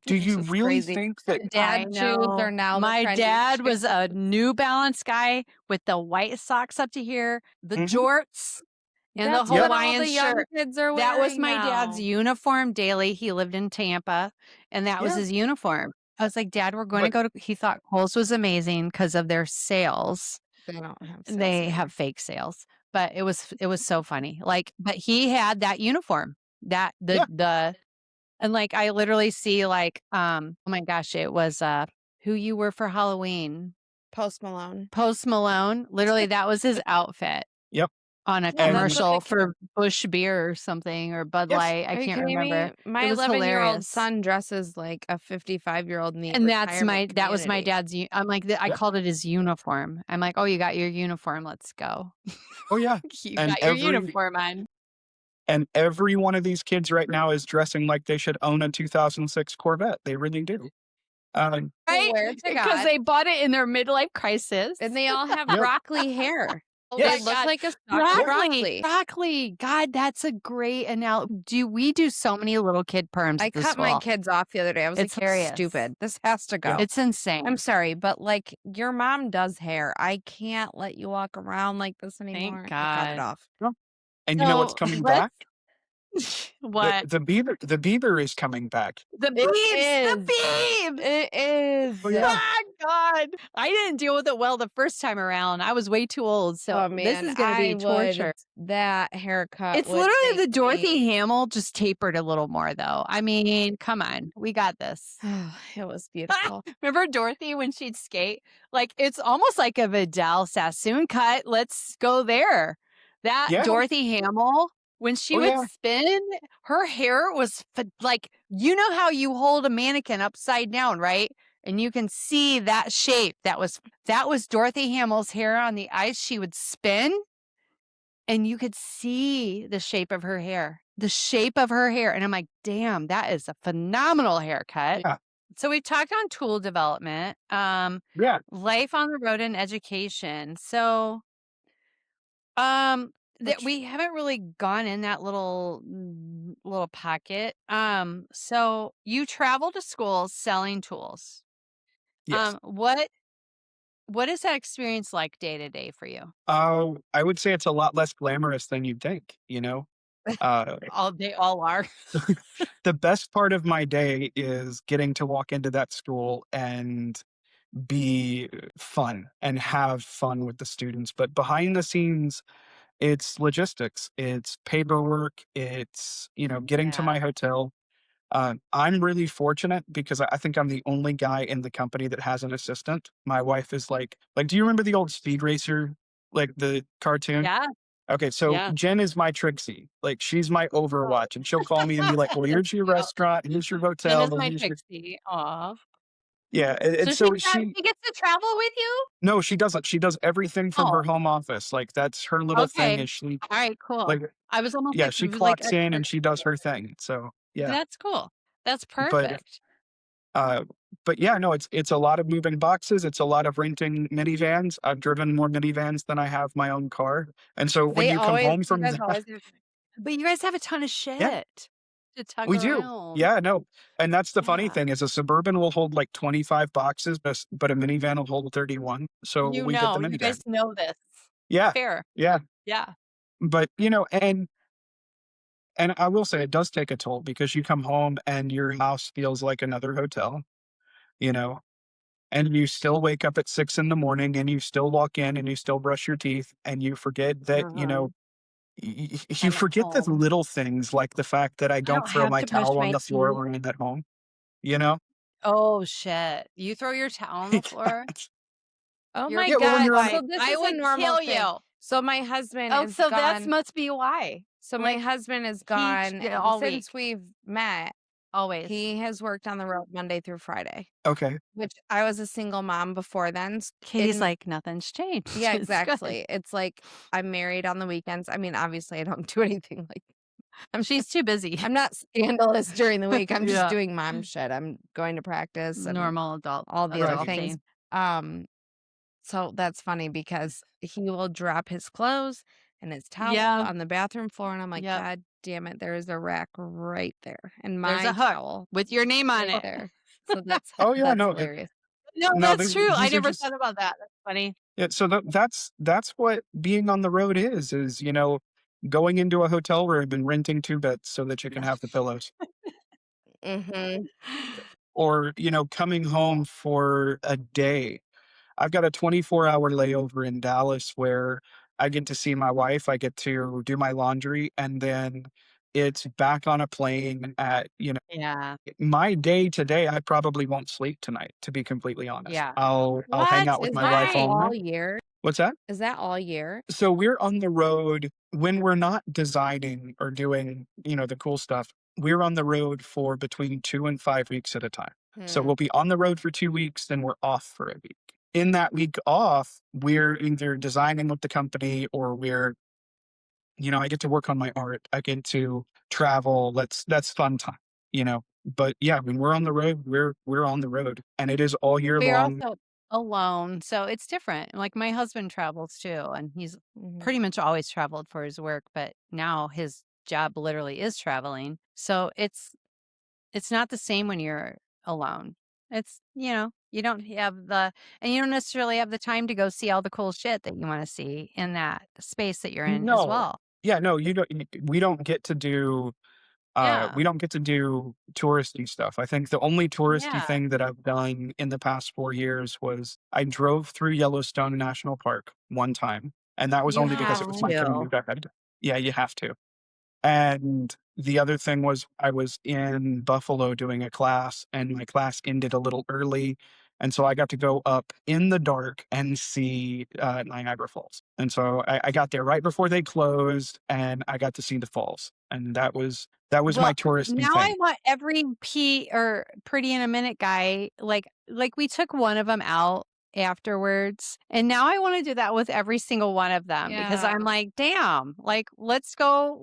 Do it's you just really crazy. think that I Dad shoes are know. now the My trendy dad shoe. was a New Balance guy with the white socks up to here, the Mhm. jorts, and the That's Yep. what all Hawaiian the young shirt. kids are That was wearing my dad's now. uniform daily. He lived in Tampa, and that was Yeah, his uniform. I was like, "Dad, we're going to but go to" he thought Kohl's was amazing because of their sales. They don't have sales They here. have fake sales, but it was so funny. Like, but he had that uniform, that yeah, the and, like, I literally see, like, oh my gosh, it was, Who You Were for Halloween. Post Malone. Post Malone, literally, that was his outfit yep, on a Yeah, that's what and my commercial for Busch Beer or something, or Bud yes, Light, I Are you can't kidding remember. me? My It was 11-year-old hilarious. son dresses like a 55-year-old in the And retirement that was my community. dad's u I'm like, I yeah, called it his uniform. I'm like, "Oh, you got your uniform, let's go." oh, yeah, You and got your every uniform on. and every one of these kids right now is dressing like they should own a 2006 Corvette. They really do. Um, Right? Swear to Because God. they bought it in their midlife crisis. And they all have yep, broccoli hair. Oh my They yes, look god. like a stalk of yeah, broccoli. Broccoli. God, that's a great do we do so many little kid perms I at the cut my school. kids off the other day. I was like, It's "That's hilarious. stupid. This has to yeah, go." It's insane. I'm sorry, but, like, your mom does hair. I can't let you walk around like this Thank anymore. I cut it God. off. yeah, and you know what's So coming let's back? The what? the beaver is coming back. The It Beebs! The is. Beebs! It Oh, is. yeah, Ah, God. I didn't deal with it well the first time around. I was way too old, so Oh, this man. is gonna I be would torture. that haircut It's would literally make the Dorothy me Hamill just tapered a little more, though. I mean, come on. We got this. it was beautiful. Remember Dorothy when she'd skate? Like, it's almost like a Vidal Sassoon cut. Let's go there. That yeah, Dorothy Hamill, when she oh, would yeah, spin, her hair was like, you know how you hold a mannequin upside down, right? And you can see that shape. That was Dorothy Hamill's hair on the ice. She would spin and you could see the shape of her hair. The shape of her hair. And I'm like, damn, that is a phenomenal haircut. yeah, So we talked on tool development, yeah, life on the road and education. So that Which we haven't really gone in that little pocket. So you travel to schools selling tools. yes. What is that experience like day to day for you? Oh, I would say it's a lot less glamorous than you'd think, you know? Uh, All they all are. the best part of my day is getting to walk into that school and be fun and have fun with the students, but behind the scenes, it's logistics, it's paperwork, it's, getting to Yeah. my hotel. I'm really fortunate because I think I'm the only guy in the company that has an assistant. My wife is like, do you remember the old Speed Racer, like the cartoon? Yeah. Okay, so Yeah. Jen is my Trixie. Like, she's my Overwatch, and she'll call me and be like, "Well, That's here's your cute. restaurant, here's your Jen hotel, is my here's your." pixie. Aw. Yeah, and So so she she gets to travel with you? no, she doesn't. She does everything from her Oh, home office. Like, that's her little thing okay. is she Alright, cool. like I was almost yeah, like she like clocks in and she does her thing. So, yeah. that's cool. That's But perfect. Uh, but yeah, no, it's a lot of moving boxes. It's a lot of renting minivans. I've driven more minivans than I have my own car. And so when they you come always home you from guys that, always have But you guys have a ton of yeah, shit to tug we do. around. Yeah, no. And that's the funny Yeah. thing is a Suburban will hold like 25 boxes, but a minivan will hold 31. So we get the You minivan. guys know this. Yeah. Fair. Yeah. Yeah. But and I will say it does take a toll because you come home and your house feels like another hotel, you know. And you still wake up at 6 in the morning and you still walk in and you still brush your teeth and you forget that, Mhm. you I'm at forget the home. little things like the fact that I I don't don't throw have my to brush towel on my the floor teeth. when I'm at home, you know? Oh, shit. You throw your towel on the floor? Oh Your my Yeah, well, when god, you're on wife. so this I is a would normal kill thing. you. So my husband Oh, is so that gone must be why. so my Like, husband is he gone all week, since we've met. always. He has worked on the road Monday through Friday, okay. which I was a single mom before then. Katie's In like, "Nothing's changed." Yeah, It's good. exactly. It's like I'm married on the weekends. I mean, obviously I don't do anything like I'm She's too busy. I'm not scandalous during the week. I'm just Yeah. doing mom shit. I'm going to practice and Normal all the other Right. things. adulting. Um, so that's funny because he will drop his clothes and his towel Yeah. on the bathroom floor, and I'm like, Yep. God damn it, there is a rack right there, and There's a my hook towel with your name on right it. there. So that's Oh yeah, that's no, hilarious. No, no, that's true. I these are never just thought about that. That's funny. yeah. So that's what being on the road is going into a hotel room and renting two beds so that you can have the pillows, Mm-hmm. or coming home for a day. I've got a 24-hour layover in Dallas where I get to see my wife, I get to do my laundry, and then it's back on a plane at, Yeah. my day today, I probably won't sleep tonight, to be completely honest. Yeah. I'll hang What? out with Is my wife that all Why? night. all year? What's that? Is that all year? So we're on the road when we're not designing or doing, the cool stuff. We're on the road for between 2 and 5 weeks at a time. So Hmm. we'll be on the road for 2 weeks, then we're off for a week. In that week off, we're either designing with the company or I get to work on my art. I get to travel. That's fun time, you know. But yeah, when we're on the road, we're on the road, and it is all year But you're long. also alone, so it's different. Like, my husband travels too, and he's Mhm. pretty much always traveled for his work, but now his job literally is traveling. So it's not the same when you're alone. It's, you don't have and you don't necessarily have the time to go see all the cool shit that you want to see in that space that you're in as No, well. yeah, no, you don't. We don't get to do. Yeah. We don't get to do touristy stuff. I think the only touristy Yeah. thing that I've done in the past 4 years was I drove through Yellowstone National Park one time, and that was You only because have it was Fun. my to. commute ahead. Yeah, you have to. And the other thing was I was in Buffalo doing a class, and my class ended a little early. And so I got to go up in the dark and see Niagara Falls. And so I got there right before they closed, and I got to see the falls. And that was my Well, touristy now I thing. want every or Pretty in a Minute guy, like we took one of them out afterwards, and now I want to do that with every single one of them because Yeah. I'm like, damn, like let's go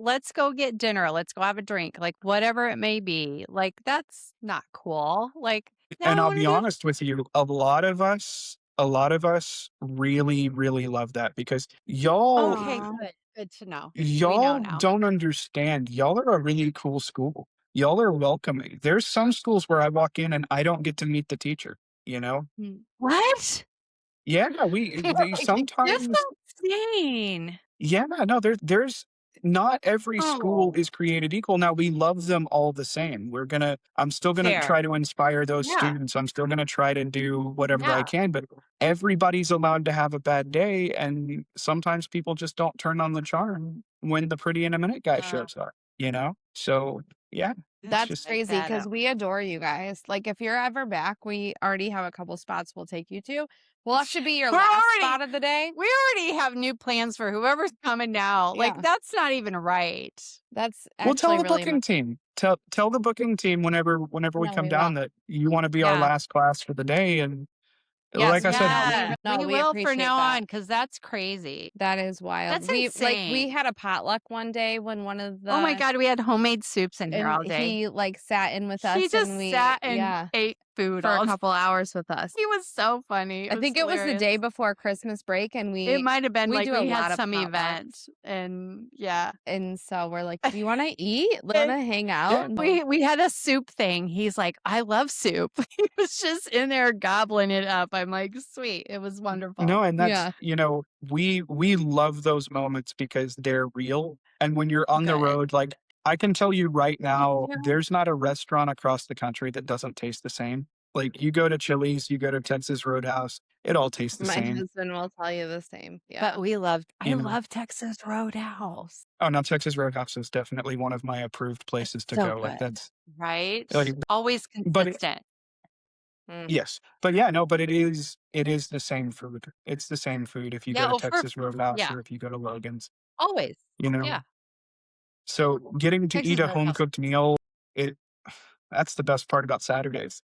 get dinner, let's go have a drink, like whatever it may be. Like, that's not cool. Like, now And I I'll want to be do. honest with you, a lot of us really, really love that because y'all Okay, Aw. good to know. We know Y'all now. don't understand. Y'all are a really cool school. Y'all are welcoming. There's some schools where I walk in and I don't get to meet the teacher, you know? What? Yeah, That's sometimes insane. yeah, no, there's not every school Oh, is created equal. Now we love them all the same. I'm still gonna fair. try to inspire those Yeah. students. I'm still gonna try to do whatever I Yeah. can, but everybody's allowed to have a bad day, and sometimes people just don't turn on the charm when the Pretty in a Minute guy Uh, shows up, you know? So yeah, it's That's just check crazy that because out. we adore you guys. Like, if you're ever back, we already have a couple spots we'll take you to. We'll have to be your We're last already spot of the day. we already have new plans for whoever's coming now. Like, Yeah, that's not even right. that's Well, tell actually the really booking team. Tell the booking team whenever we no, come we will. down that you wanna be our Yeah. last class for the day, and like Yes, I said, no, Yeah. We we will for appreciate now that. on because that's crazy. That is wild. That's We insane. had a potluck one day when one of Oh my the God, we had homemade soups in here and all day. he like sat in with He us and just we sat and ate food for a all day. couple hours with us. He was so funny. It I was think it was the hilarious. day before Christmas break and It might have been we like do a we had lot of some event, potlucks. and yeah. And so we're like, "Do you wanna eat? Wanna hang yeah. out?" And We had a soup thing. He's like, "I love soup." He was just in there gobbling it up. I'm like, "Sweet." It was wonderful. No, and that's yeah. we love those moments because they're real. And when you're on the Good. road, like I can tell you right Me now, too. there's not a restaurant across the country that doesn't taste the same. Like you go to Chili's, you go to Texas Roadhouse, it all tastes the My same, husband will tell you the same. But Yeah. I you know. love Texas Roadhouse. Oh, now Texas Roadhouse is definitely one of my approved It's places to so go. Like good, that's right? like Always but consistent. Mm. Yes. But yeah, no, but it is the same food. It's the same food if you go Yeah, to oh, Texas Roadhouse yeah, or if you go to Logan's, always. you know? Yeah, So getting to eat Texas a home Roadhouse. cooked meal, it that's the best part about Saturdays.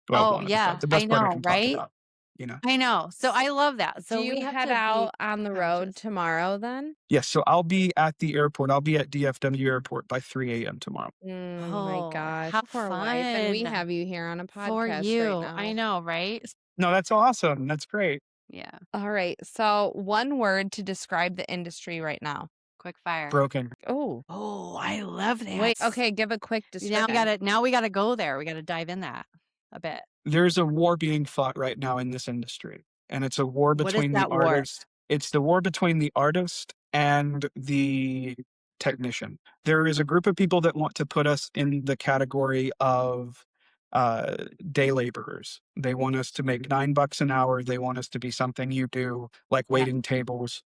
Well, Oh, one of yeah, the I best part I know, can talk right? about, you know? I know. So I love that. Do So we you have head to be out on the road conscious. tomorrow then? Yes, so I'll be at the airport. I'll be at DFW Airport by 3 AM tomorrow. My Oh, gosh, how poor wife, and we fun have you here on a for podcast right you. I now. know, right? No, that's awesome. That's great. Yeah, All right, so one word to describe the industry right now. quick fire. Broken. Oh, Oh, I love wait, that. okay, give a quick description. Now we gotta go there. We gotta dive in that a bit. There's a war being fought right now in this industry, and it's a war What is between the that war? artist. It's the war between the artist and the technician. There is a group of people that want to put us in the category of uh, day laborers. They want us to make $9 an hour. They want us to be something you do, like Yeah. waiting tables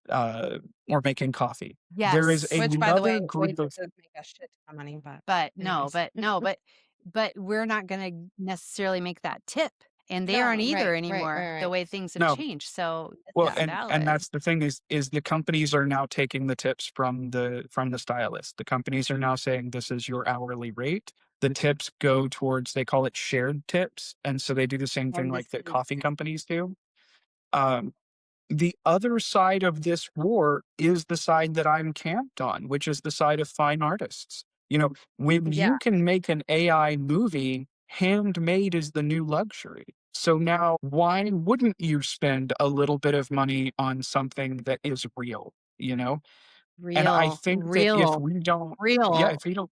uh, or making coffee. There is Yes. Which, by the way, another group of waitresses make a shit ton of money, but But no, anyways. but no, but we're not gonna necessarily make that tip, and they aren't No, either right, anymore, the right. way things have no. changed, so this Well, is Yeah. and valid. that's the thing is the companies are now taking the tips from the stylist. The companies are now saying this is your hourly rate. The tips go towards they call it shared tips, and so they do the same thing And like this that is coffee companies do. Um, the other side of this war is the side that I'm camped on, which is the side of fine artists. When Yeah. you can make an AI movie, handmade is the new luxury. So now, why wouldn't you spend a little bit of money on something that is real? You know, and I real, think that if real, we don't, yeah, real. if we don't,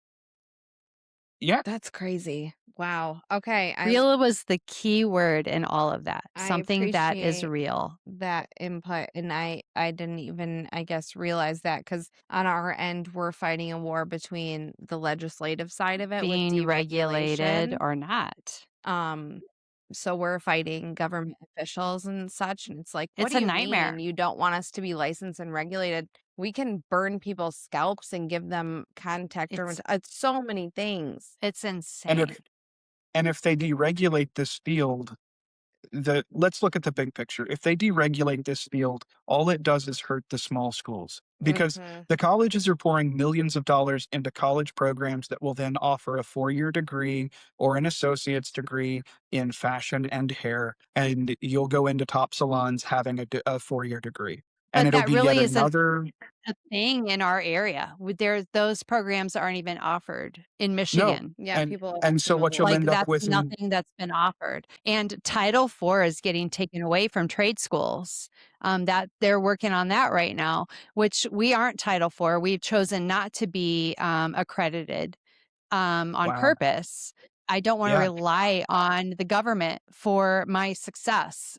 yeah, That's crazy. Wow. Okay, Real was the key word in all of that, I something that is appreciate real, that input, and I didn't even, I guess, realize that because on our end we're fighting a war between the legislative side of it with being regulated deregulation. or not. Um, so we're fighting government officials and such, and it's like, what It's do a you mean nightmare. you don't want us to be licensed and regulated? We can burn people's scalps and give them contact It's it's so many things. it's and insane. if they deregulate this field, let's look at the big picture. If they deregulate this field, all it does is hurt the small schools because Mhm. the colleges are pouring millions of dollars into college programs that will then offer a 4-year degree or an associate's degree in fashion and hair, and you'll go into top salons having a 4-year degree, and But it'll that be yet really isn't another. a thing in our area. Those programs aren't even offered in No, Michigan. Yeah, and people have and to so move what you'll Like, end away. up that's with in nothing that's been offered, and Title IV is getting taken away from trade schools, that they're working on that right now, which we aren't Title IV. We've chosen not to be, accredited, on wow, purpose. I don't wanna yeah, rely on the government for my success,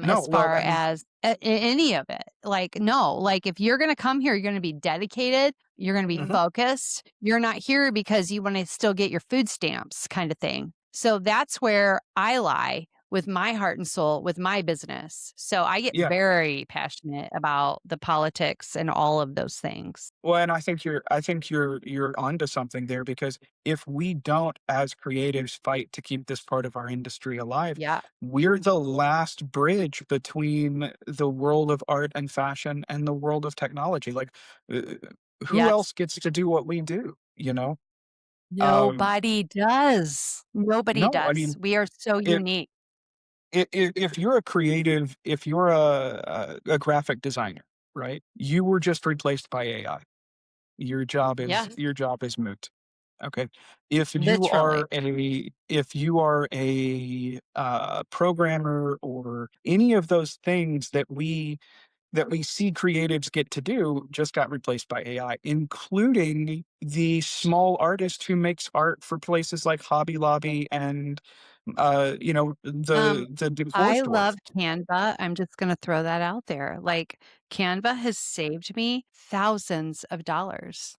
no, as well, far and as any of it. Like, no, like, if you're gonna come here, you're gonna be dedicated, you're gonna be mhm, focused. You're not here because you wanna still get your food stamps kinda thing. So that's where I lie with my heart and soul with my business. So I get yeah. very passionate about the politics and all of those things. Well, and I think you're onto something there because if we don't, as creatives, fight to keep this part of our industry alive, Yeah. we're the last bridge between the world of art and fashion and the world of technology. Like, uh, who Yes. else gets to do what we do? Um, Nobody does. Nobody no, I does. mean, We are so if unique. if you're a creative, if you're a graphic designer, right, you were just replaced by AI. Your job is Yes, your job is moot. Okay. literally. If you are a programmer or any of those things that we see creatives get to do just got replaced by AI, including the small artist who makes art for places like Hobby Lobby and Um, the decor I stores. love Canva. I'm just gonna throw that out there. Like, Canva has saved me thousands of dollars.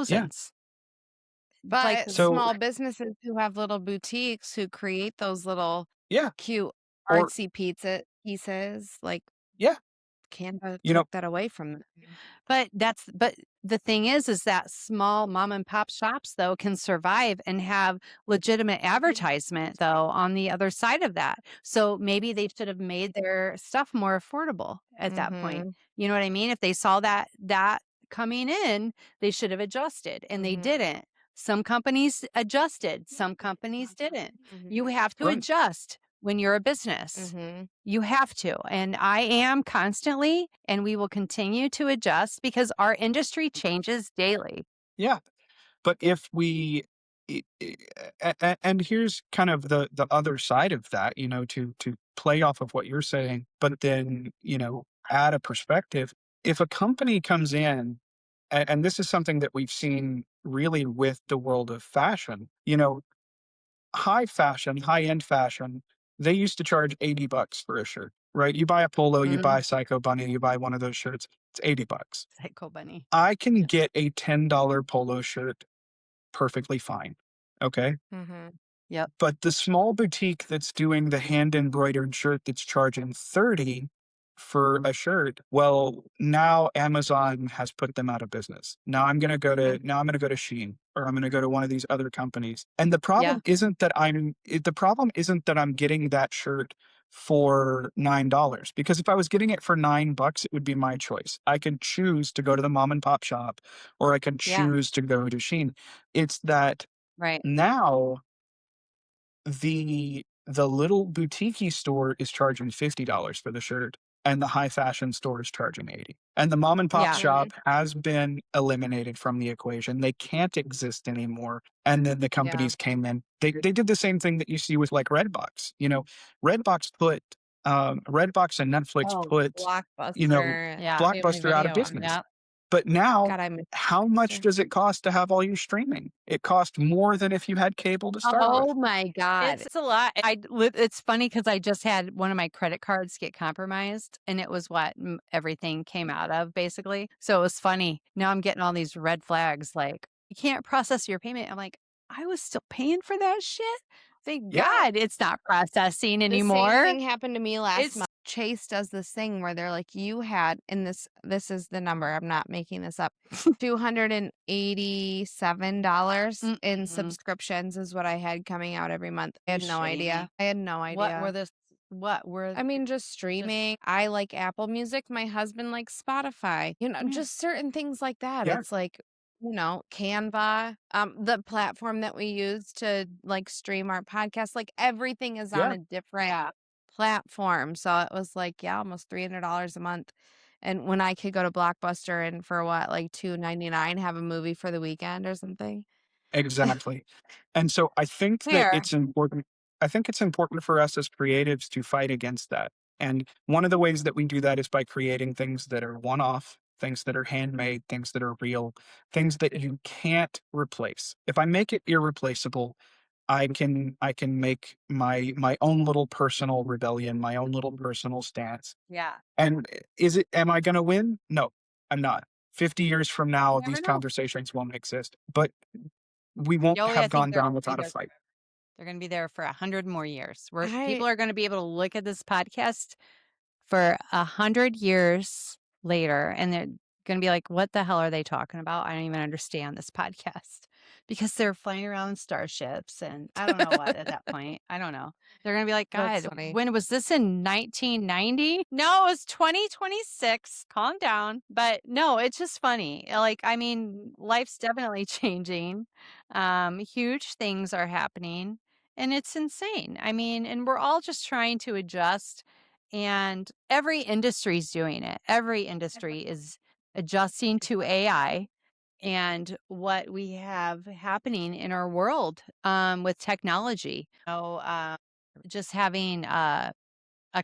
Yeah. Thousands. Like, But So small businesses who have little boutiques who create those little yeah. cute Or artsy pizza pieces, like, yeah. Canva You know, took that away from them. But the thing is that small mom and pop shops though can survive and have legitimate advertisement though on the other side of that. So maybe they should have made their stuff more affordable at that point. Mhm. You know what I mean? If they saw that coming in, they should have adjusted and they Mhm. didn't. Some companies adjusted, some companies didn't. Mhm. You have to right. adjust when you're a business. Mhm. You have to. And I am constantly, and we will continue to adjust because our industry changes daily. Yeah. But if we and here's kind of the other side of that, to play off of what you're saying, but then, add a perspective. If a company comes in, and this is something that we've seen really with the world of fashion, high fashion, high-end fashion, they used to charge $80 for a shirt, right? You buy a polo, you buy Psycho Bunny, you buy one of those shirts, it's $80. Psycho Bunny. I can get a $10 polo shirt perfectly fine. Okay. Mhm. Yep. But the small boutique that's doing the hand embroidered shirt that's charging 30 for a shirt, well, now Amazon has put them out of business. Now I'm going to go to Shein, or I'm going to go to one of these other companies. And Yeah. the problem isn't that I'm getting that shirt for $9, because if I was getting it for $9, it would be my choice. I could choose to go to the mom and pop shop, or I could Yeah. choose to go to Shein. It's that Right. now the little boutique store is charging $50 for the shirt, and the high fashion store is charging 80. And the mom and pop Yeah. shop has been eliminated from the equation. They can't exist anymore. And then the Yeah. companies came in. They did the same thing that you see with like Redbox. Redbox put Redbox and Netflix Oh, put, you know, Blockbuster. Yeah. Family Blockbuster out of Video on business. Yeah. But now, God, I miss how much Blockbuster. does it cost to have all your streaming? It costs more than if you had cable to start with. Oh my god. It's a lot. It's funny because I just had one of my credit cards get compromised, and it was what everything came out of basically. So it was funny. Now I'm getting all these red flags like, you can't process your payment. I'm like, I was still paying for that shit. Thank Yeah, God it's not processing The same anymore. thing happened to me last It's month. Chase does this thing where they're like, you had in this is the number, I'm not making this up. $287 in Mm-mm. subscriptions is what I had coming out every month. I You had no shitting idea. me. I had no idea. What were I mean, just streaming. I like Apple Music. My husband likes Spotify. Yeah. Just certain things like that. yeah, It's like, Canva, the platform that we use to like stream our podcast, like everything is on yeah, a different platform. So it was like, yeah, almost $300 a month. And when I could go to Blockbuster and for what, like $2.99 have a movie for the weekend or something. exactly. And so Fair. I think it's important for us as creatives to fight against that. And one of the ways that we do that is by creating things that are one off, things that are handmade, things that are real, things that you can't replace. If I make it irreplaceable, I can make my own little personal rebellion, my own little personal stance. Yeah. And am I going to win? No, I'm not. 50 years from You now, never these know. conversations won't exist, but we won't Joey, I have think gone down without a fight. they're going to be there for 100 more years. Where I people are going to be able to look at this podcast for 100 years later, and they're going to be like, "What the hell are they talking about? I don't even understand this podcast," because they're flying around in starships, and I don't know what at that point. I don't know. They're going to be like, That's "God, funny. when was this in 1990?" No, it was 2026. Calm down. But no, it's just funny. Like, I mean, life's definitely changing. Huge things are happening. And it's insane. I mean, and we're all just trying to adjust, and every industry is doing it. Every industry is adjusting to AI and what we have happening in our world with technology. Just having a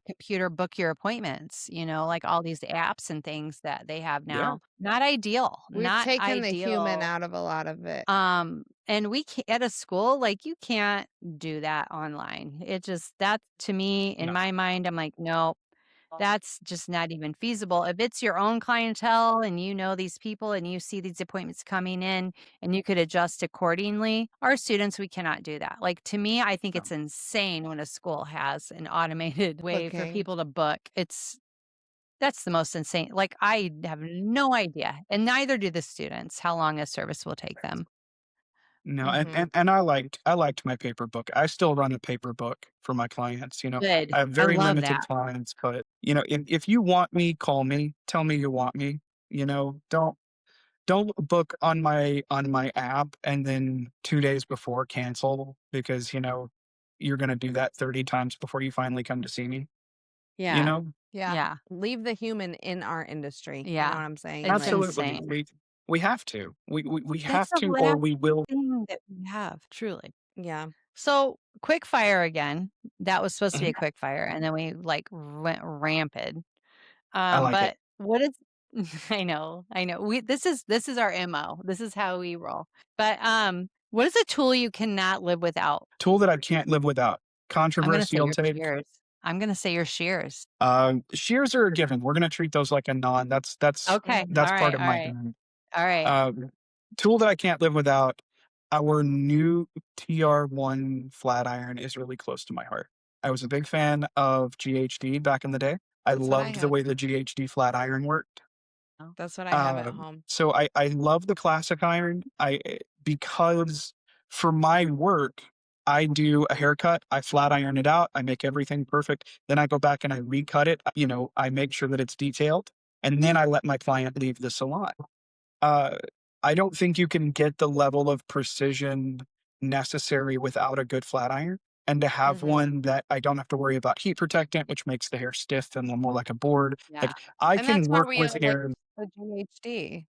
computer book your appointments, like all these apps and things that they have Yeah, now. Not ideal. We've Not taken the human ideal. out of a lot of it. And we can at a school, like, you can't do that online. That to me, in no, my mind, I'm like, no, that's just not even feasible. If it's your own clientele and you know these people and you see these appointments coming in and you could adjust accordingly, our students, we cannot do that. Like, to me, I think no. it's insane when a school has an automated way for Booking. people to book. That's the most insane, like, I have no idea, and neither do the students, how long a service will take them. No, and Mhm. and and I liked my paper book. I still run a paper book for my clients, you know? Good. I have I very love limited that. clients, but, you know, if you want me, call me, tell me you want me, you know? Don't book on my app and then 2 days before cancel because, you know, you're gonna do that 30 times before you finally come to see me, you Yeah. know? Yeah. Yeah. Leave the human in our industry. You know Yeah. what I'm saying? It's Like, Absolutely. insane. We have to. We That's have the to or last we will. thing that we have, truly. yeah. So, quick fire again. That was supposed to be a Mhm. quick fire, and then we, like, went rampant. I like it. But what is I know. This is our MO. This is how we roll. But, what is a tool you cannot live without? Tool that I can't live without. I'm gonna say Controversial your take. shears. I'm gonna say your shears. Shears are a given. We're gonna treat those like a non. Okay. Mhm. That's part Alright, of my alright, brand. alright. Um, Tool that I can't live without, our new TR1 flat iron is really close to my heart. I was a big fan of GHD back in the day. I That's what I loved the have. way the GHD flat iron worked. Oh, That's what I have at Um, home. so I love the classic iron. Because for my work, I do a haircut, I flat iron it out, I make everything perfect. Then I go back and I recut it. You know, I make sure that it's detailed, and then I let my client leave the salon. Uh, I don't think you can get the level of precision necessary without a good flat iron. And to have Mhm. one that I don't have to worry about heat protectant, which makes the hair stiff and more like a board. yeah, Like I And can that's why work we with all liked hair. the GHD.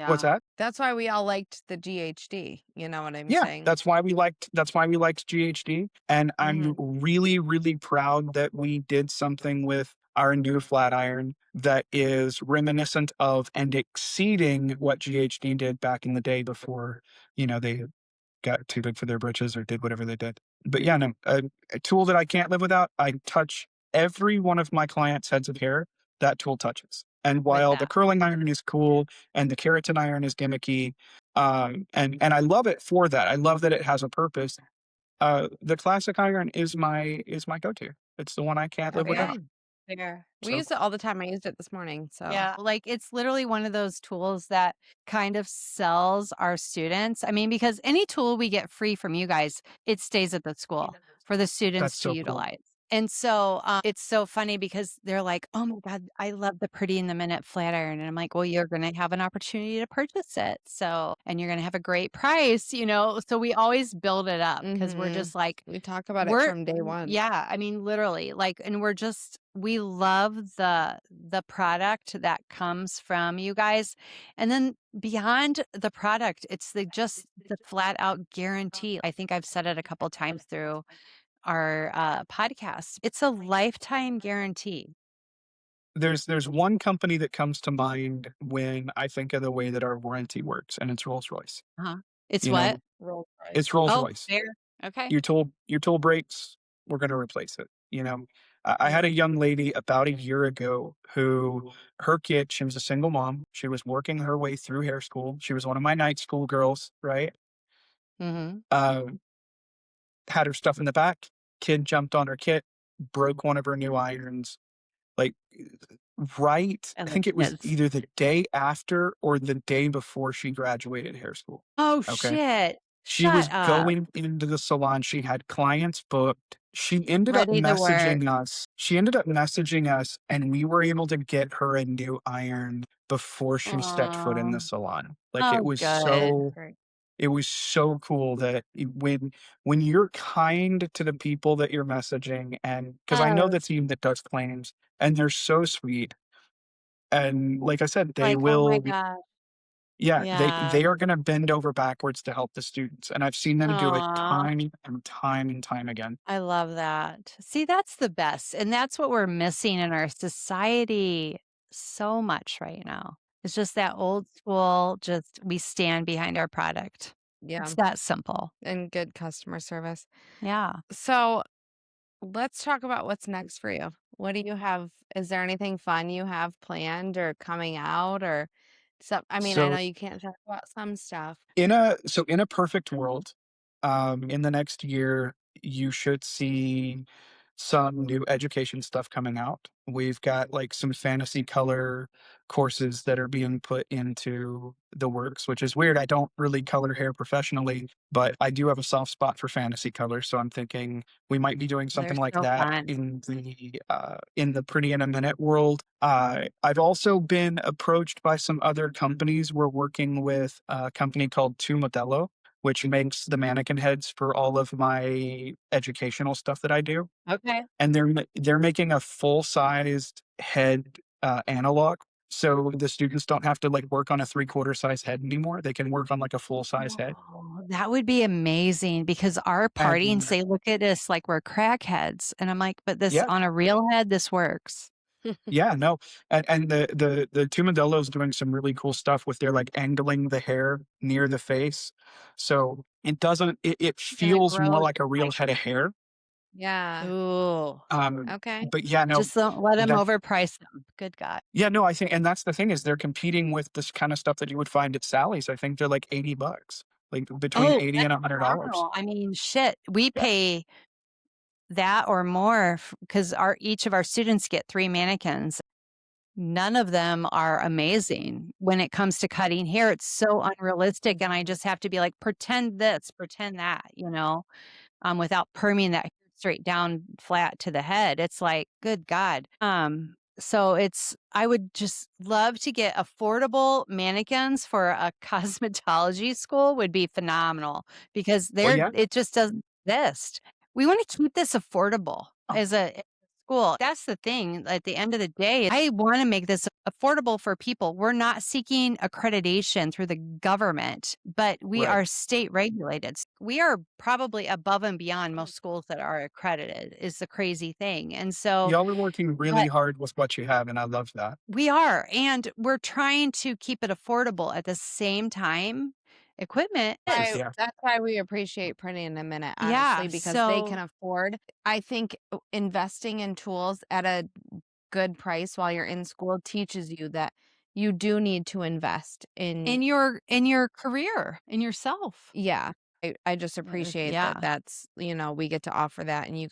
What's yeah. that? That's why we all liked the GHD. You know what I'm Yeah, saying? that's why we liked GHD, and I'm Mhm. really, really proud that we did something with our new flat iron that is reminiscent of and exceeding what GHD did back in the day before, you know, they got too big for their britches or did whatever they did. But yeah, no, a tool that I can't live without, I touch every one of my clients' heads of hair, that tool touches. And With while the that. curling iron is cool and the keratin iron is gimmicky, and I love it for that. I love that it has a purpose. The classic iron is my go-to. It's the one I can't live Okay. without. Fair. Fair. We So use it all the time. I used it this morning. So, Yeah, like, it's literally one of those tools that kind of sells our students. I mean, because any tool we get free from you guys, it stays at the school for the that's students to so cool. utilize. And so, it's so funny because they're like, "Oh my god, I love the Pretty in the Minute flat iron." And I'm like, "Well, you're gonna have an opportunity to purchase it, so and you're gonna have a great price," you know? So we always build it up because 'cause we're mhm. just like, We talk about it we're from day one. yeah, I mean, literally, like, and we're just we love the product that comes from you guys, and then beyond the product, it's the flat out guarantee. I think I've said it a couple times through our, podcast. It's a lifetime guarantee. There's one company that comes to mind when I think of the way that our warranty works, and it's Rolls-Royce. Uh-huh. It's You what? know, Rolls it's Royce. Oh, Rolls-Royce. fair. Okay. Your tool breaks, we're gonna replace it, you know? I had a Mhm. young lady about a year ago who her kid, she was a single mom, she was working her way through hair school, she was one of my night school girls, right? Mhm. Um, had her stuff in the back, kid jumped on her kit, broke one of her new irons, like, right And I the think it was kids. either the day after or the day before she graduated hair school, Oh, okay? shit. She was Shut up. going into the salon, she had clients booked. Ready to work. She ended up messaging us, and we were able to get her a new iron before she stepped foot in Aw. the salon. Like, Oh, good. That's great. it was so cool that when you're kind to the people that you're messaging, and because I know the Yes. team that does claims, and they're so sweet, and like I said, they Like, oh my will god. yeah, Yeah. they are gonna bend over backwards to help the students, and I've seen them do it Aw, time and time and time again. I love that. See, that's the best, and that's what we're missing in our society so much right now. It's just that old school, just we stand behind our product. Yeah. It's that simple. And good customer service. Yeah. So, let's talk about what's next for you. What do you have? Is there anything fun you have planned or coming out or some I mean, I know So you can't talk about some stuff. in a perfect world, in the next year, you should see some new education stuff coming out. We've got like some fantasy color courses that are being put into the works, which is weird. I don't really color hair professionally, but I do have a soft spot for fantasy color. So I'm thinking we might be doing They're something like so that fun. in the Pretty in a Minute world. I've also been approached by some other companies. We're working with a company called Two Modello, which makes the mannequin heads for all of my educational stuff that I do, Okay. and they're making a full-sized head, analog, so the students don't have to, like, work on a three-quarter size head anymore, they can work on, like, a full-size head, Oh, that would be amazing because our parties, and they look at us like we're crackheads, and I'm like, "But this yeah, on a real head, this works." yeah, no, and the Two Modelo's doing some really cool stuff with their, like, angling the hair near the face, so it Gonna feels more grow like a real like head of hair, yeah. Ooh, Okay. but yeah, no, just don't let them that overprice them. Good God. yeah, no, I think and that's the thing is they're competing with this kinda stuff that you would find at Sally's. I think they're like $80, like between Oh, 80 that's and $100. phenomenal. I mean, shit, we Yeah. pay that or more because our each of our students get 3 mannequins. None of them are amazing. When it comes to cutting hair, it's so unrealistic, and I just have to be like, "Pretend this, pretend that," without perming that hair straight down flat to the head. It's like, good God. So I would just love to get affordable mannequins for a cosmetology school would be phenomenal because Well, yeah. it just doesn't exist. We want to keep this affordable Oh, as a school. That's the thing. At the end of the day, I want to make this affordable for people. We're not seeking accreditation through the government, but we right. are state regulated. We are probably above and beyond most schools that are accredited is the crazy thing. And so, Y'all are working really but hard with what you have, and I love that. we are, and we're trying to keep it affordable at the same time. Equipment is. Yeah. That's why we appreciate Printing in a Minute, Yeah. honestly, because they can So afford I think investing in tools at a good price while you're in school teaches you that you do need to invest in in your career, in yourself. yeah. I just appreciate that Yeah. we get to offer that and you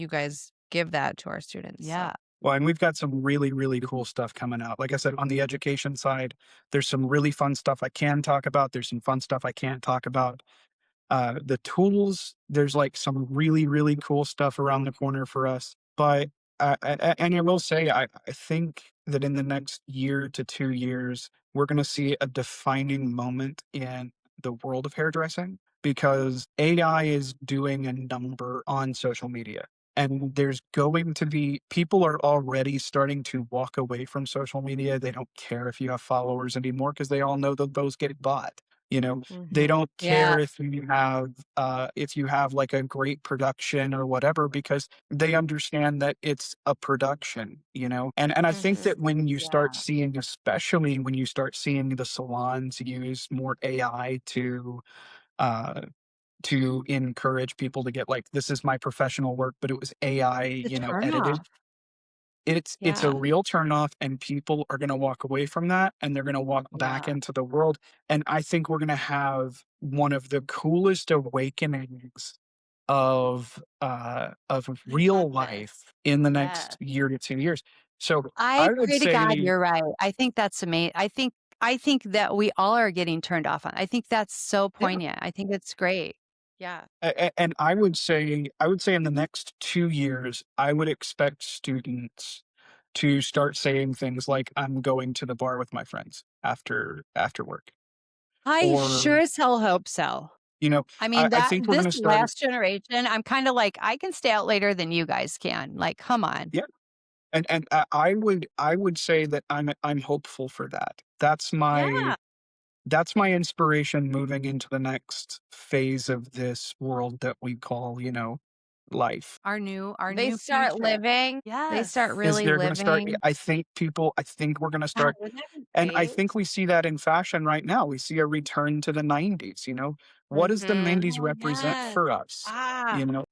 guys give that to our students. So Yeah. Well, and we've got some really, really cool stuff coming out. Like I said, on the education side, there's some really fun stuff I can talk about. There's some fun stuff I can't talk about. The tools, there's like some really, really cool stuff around the corner for us. But and I will say, I think that in the next year to 2 years, we're going to see a defining moment in the world of hairdressing because AI is doing a number on social media. And there's going to be people are already starting to walk away from social media. They don't care if you have followers anymore because they all know that those get bought. You know, they mhm. don't Yeah. care if you have like a great production or whatever because they understand that it's a production, you know? And I think Mhm. that when you start Yeah. seeing especially when you start seeing the salons use more AI uh to encourage people to get like this is my professional work, but it was AI, The edited. turnoff. It's a Yeah. real turnoff, and people are gonna walk away from that, and they're gonna walk back Yeah. into the world, and I think we're gonna have one of the coolest awakenings of I love real this. life in the next Yes. year to 2 years. So, I I would pray to God say you're right. I think that's amazing. I think that we all are getting turned off on. I think that's so yeah, poignant. I think it's great. Yeah. and I would say in the next 2 years, I would expect students to start saying things like, "I'm going to the bar with my friends after work," I or, sure as hell hope so. you know, I I mean, I that think we're this gonna start last generation, I'm kinda like, I can stay out later than you guys can. Like, come on. yeah, and I would say that I'm hopeful for that. Yeah. That's my inspiration moving into the next phase of this world that we call, life. Our They new start future. living. They start Yes. really They're gonna start living. I think we're gonna God, start wouldn't that be and I great? think we see that in fashion right now. We see a return to the '90s, you know? What does the Mhm. '90s Oh, represent yes. for us? Ah, You know?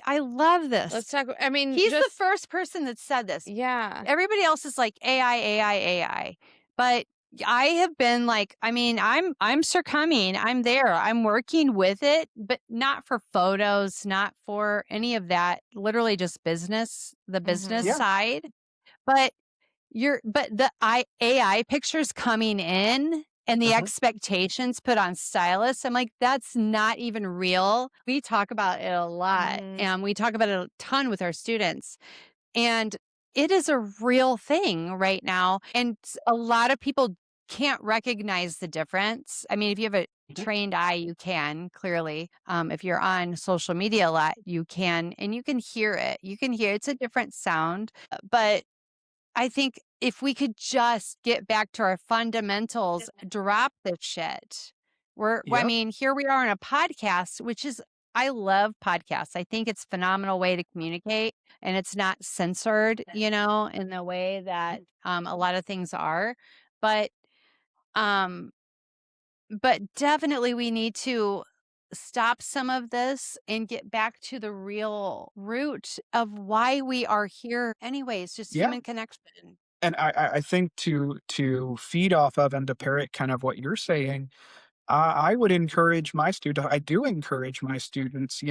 I love Let's this. talk I mean, He's the just first person that said this. yeah. Everybody else is like AI, AI, AI. But I have been like, I mean, I'm succumbing. I'm there. I'm working with it, but not for photos, not for any of that. Literally just business, the business Mhm. Yeah. side. But the AI pictures coming in and the Uh-huh. expectations put on stylists, I'm like, that's not even real. We talk about it a lot, Mhm. and we talk about it a ton with our students. And it is a real thing right now. And a lot of people can't recognize the difference. I mean, if you have a Mhm. trained eye, you can clearly. If you're on social media a lot, you can, and you can hear it. You can hear it's a different sound. But I think if we could just get back to our fundamentals, drop this shit. I Yep. mean, here we are on a podcast, which is, I love podcasts. I think it's a phenomenal way to communicate and it's not censored, in the way that a lot of things are. But, um, but definitely we need to stop some of this and get back to the real root of why we are here anyway. It's just Yeah. human connection. And I think to feed off of and to parrot kind of what you're saying, I would encourage my student I do encourage my students,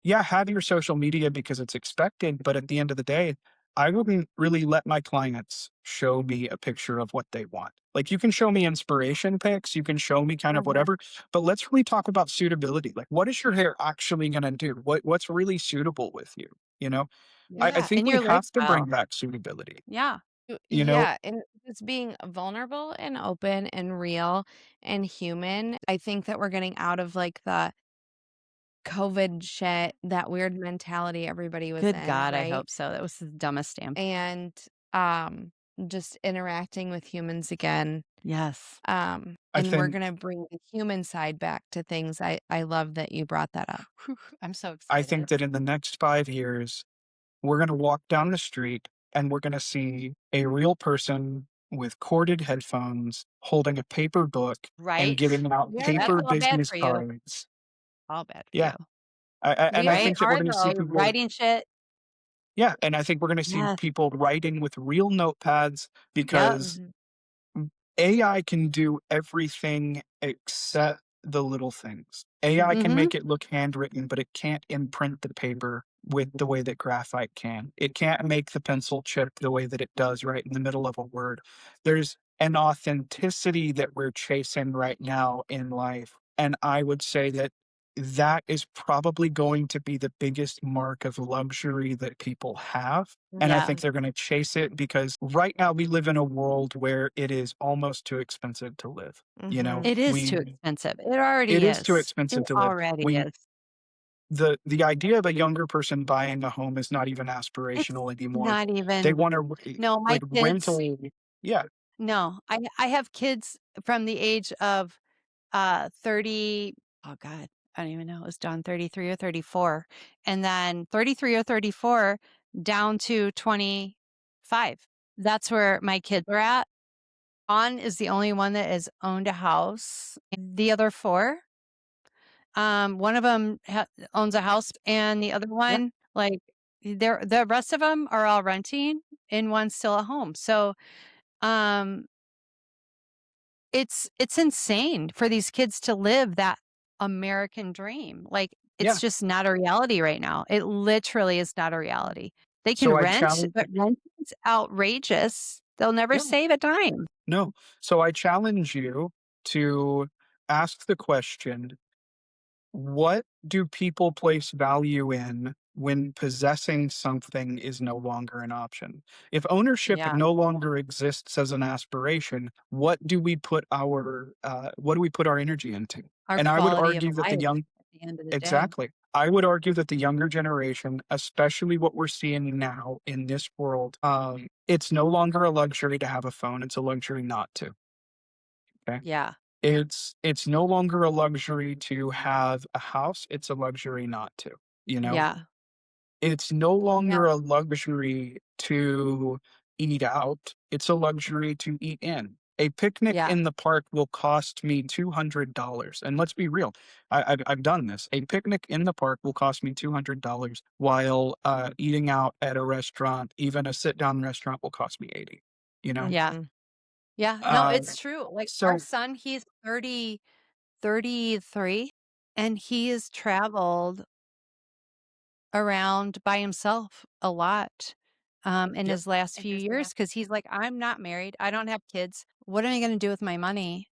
yeah, have your social media because it's expected, but at the end of the day, I wouldn't really let my clients show me a picture of what they want. Like, you can show me inspiration pics, you can show me kind of Mhm. whatever, but let's really talk about suitability. Like, what is your hair actually gonna do? What's really suitable with you, you know? I Yeah, think and we your have to bring lifestyle. back suitability, Yeah. you know? Yeah, and just being vulnerable and open and real and human. I think that we're getting out of like the COVID shit, that weird mentality everybody was Good in, God, I right? hope so. That was the dumbest damn. And um just interacting with humans again. Yes. I And we're think gonna bring the human side back to things. I love that you brought that up. Whew, I'm so I think excited. that in the next 5 years, we're gonna walk down the street and we're gonna see a real person with corded headphones holding a paper book and Right? giving out Yeah. That's paper all bad business for you. cards. All bad for you. Yeah, and We I are Right? think that we're Are gonna see though, people writing shit. yeah, and I think we're gonna see Yes. people writing with real notepads Yep. because Mhm. AI can do everything except the little things. AI can Mhm. make it look handwritten, but it can't imprint the paper with the way that graphite can. It can't make the pencil chip the way that it does right in the middle of a word. There's an authenticity that we're chasing right now in life. And I would say that that is probably going to be the biggest mark of luxury that people have. And I Yeah. think they're going to chase it because right now we live in a world where it is almost too expensive to live. You know, Mhm. It is too we expensive. It already it is too is. It expensive to live. already We is. the idea of a younger person buying a home is not even It's aspirational anymore. not They even. want to No, my like kids. rental. Yeah, No, I have kids from the age of 30, oh god, I don't even know, it was done 33 or 34, and then 33 or 34 down to 25. That's where my kids are at. On is the only one that has owned a house. The other 4, one of them owns a house, and the other yeah. one, like, the rest of them are all renting, and one's still at home. So, um it's insane for these kids to live that American dream. Like, it's Yeah. just not a reality right now. It literally is not a reality. They can So I rent, challenge. but renting's outrageous. They'll never Yeah, save a dime. no. So I challenge you to ask the question, what do people place value in when possessing something is no longer an option? If ownership Yeah, no longer exists as an aspiration, what do we put our energy into? our And I would quality of argue that the life young at the end of the day. exactly. I would argue that the younger generation, especially what we're seeing now in this world, it's no longer a luxury to have a phone. It's a luxury not to. Okay. Yeah, It's no longer a luxury to have a house, it's a luxury not to, you know? yeah, It's no yeah, longer a luxury to eat out, it's a luxury to eat in. A picnic yeah, in the park will cost me $200, and let's be real, I've done this. A picnic in the park will cost me $200 while, eating out at a restaurant, even a sit-down restaurant will cost me 80, you know? yeah, Mhm. Yeah, no, Uh, it's true. Like our so son, he's 33, and he has traveled around by himself a lot, in yep, his last few years because he's like, "I'm not married. I don't have kids. What am I gonna do with my money?"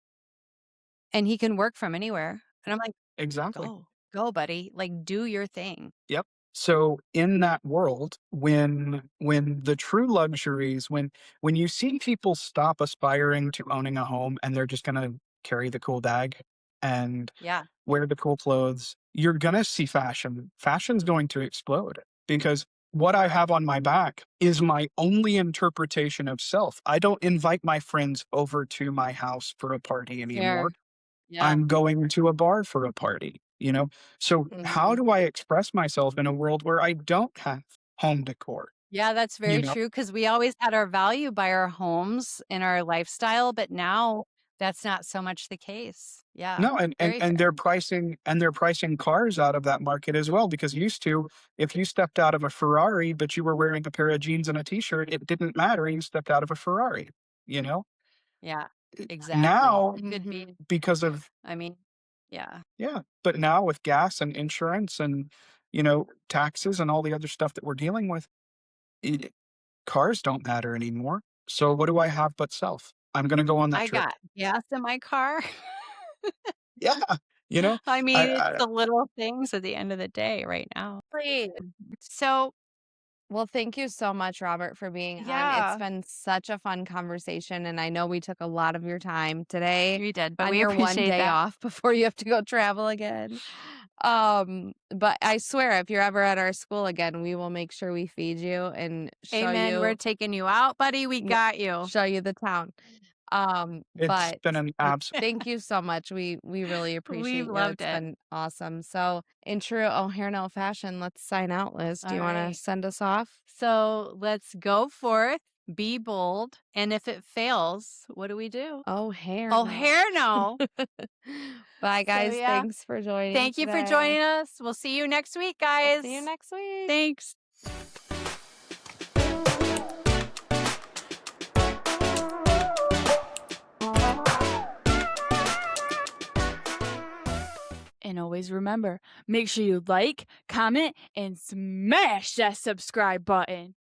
And he can work from anywhere. And I'm like, exactly. "Go. Go, buddy. Like, do your thing." Yep. So in that world, when the true luxuries, when you see people stop aspiring to owning a home and they're just gonna carry the cool bag and Yeah. wear the cool clothes, you're gonna see fashion. Fashion's going to explode because what I have on my back is my only interpretation of self. I don't invite my friends over to my house for a party anymore. Fair. Yeah. I'm going to a bar for a party, you know? So how Mhm. do I express myself in a world where I don't have home decor, Yeah, that's you very know? true. Because we always had our value by our homes and our lifestyle, but now that's not so much the case. Yeah, No, and and very and fair. they're pricing cars out of that market as well because used to, if you stepped out of a Ferrari, but you were wearing a pair of jeans and a t-shirt, it didn't matter, you stepped out of a Ferrari, you know? Yeah, exactly. Now, It could be. Mhm. because of I mean, yeah. yeah, but now with gas and insurance and, taxes and all the other stuff that we're dealing with, I cars don't matter anymore. So what do I have but self? I'm gonna go on that I trip. got gas in my car. Yeah, you know, I I mean, it's I the little things at the end of the day right now. Great. So, Well, thank you so much, Robert, for being on. It's yeah, been such a fun conversation, and I know we took a lot of your time today we did, but on we your one appreciate day that. off before you have to go travel again. But I swear, if you're ever at our school again, we will make sure we feed you and show Amen. We're you, taking you out, buddy. We yeah, got you. show you the town. it's But been an abs thank you so much. We really We appreciate you. loved It's it. been awesome. So, in true O'Hare No fashion, let's sign out, Liz. Do All you want to right. send us off? So let's go forth, be bold, and if it fails, what do we do? Oh, hair Oh, no. hair no. Bye, So guys. yeah, Thanks for joining thank you for today. joining us. We'll see you next week, We'll see you guys. next week. Thanks. And always remember, make sure you like, comment, and smash that subscribe button.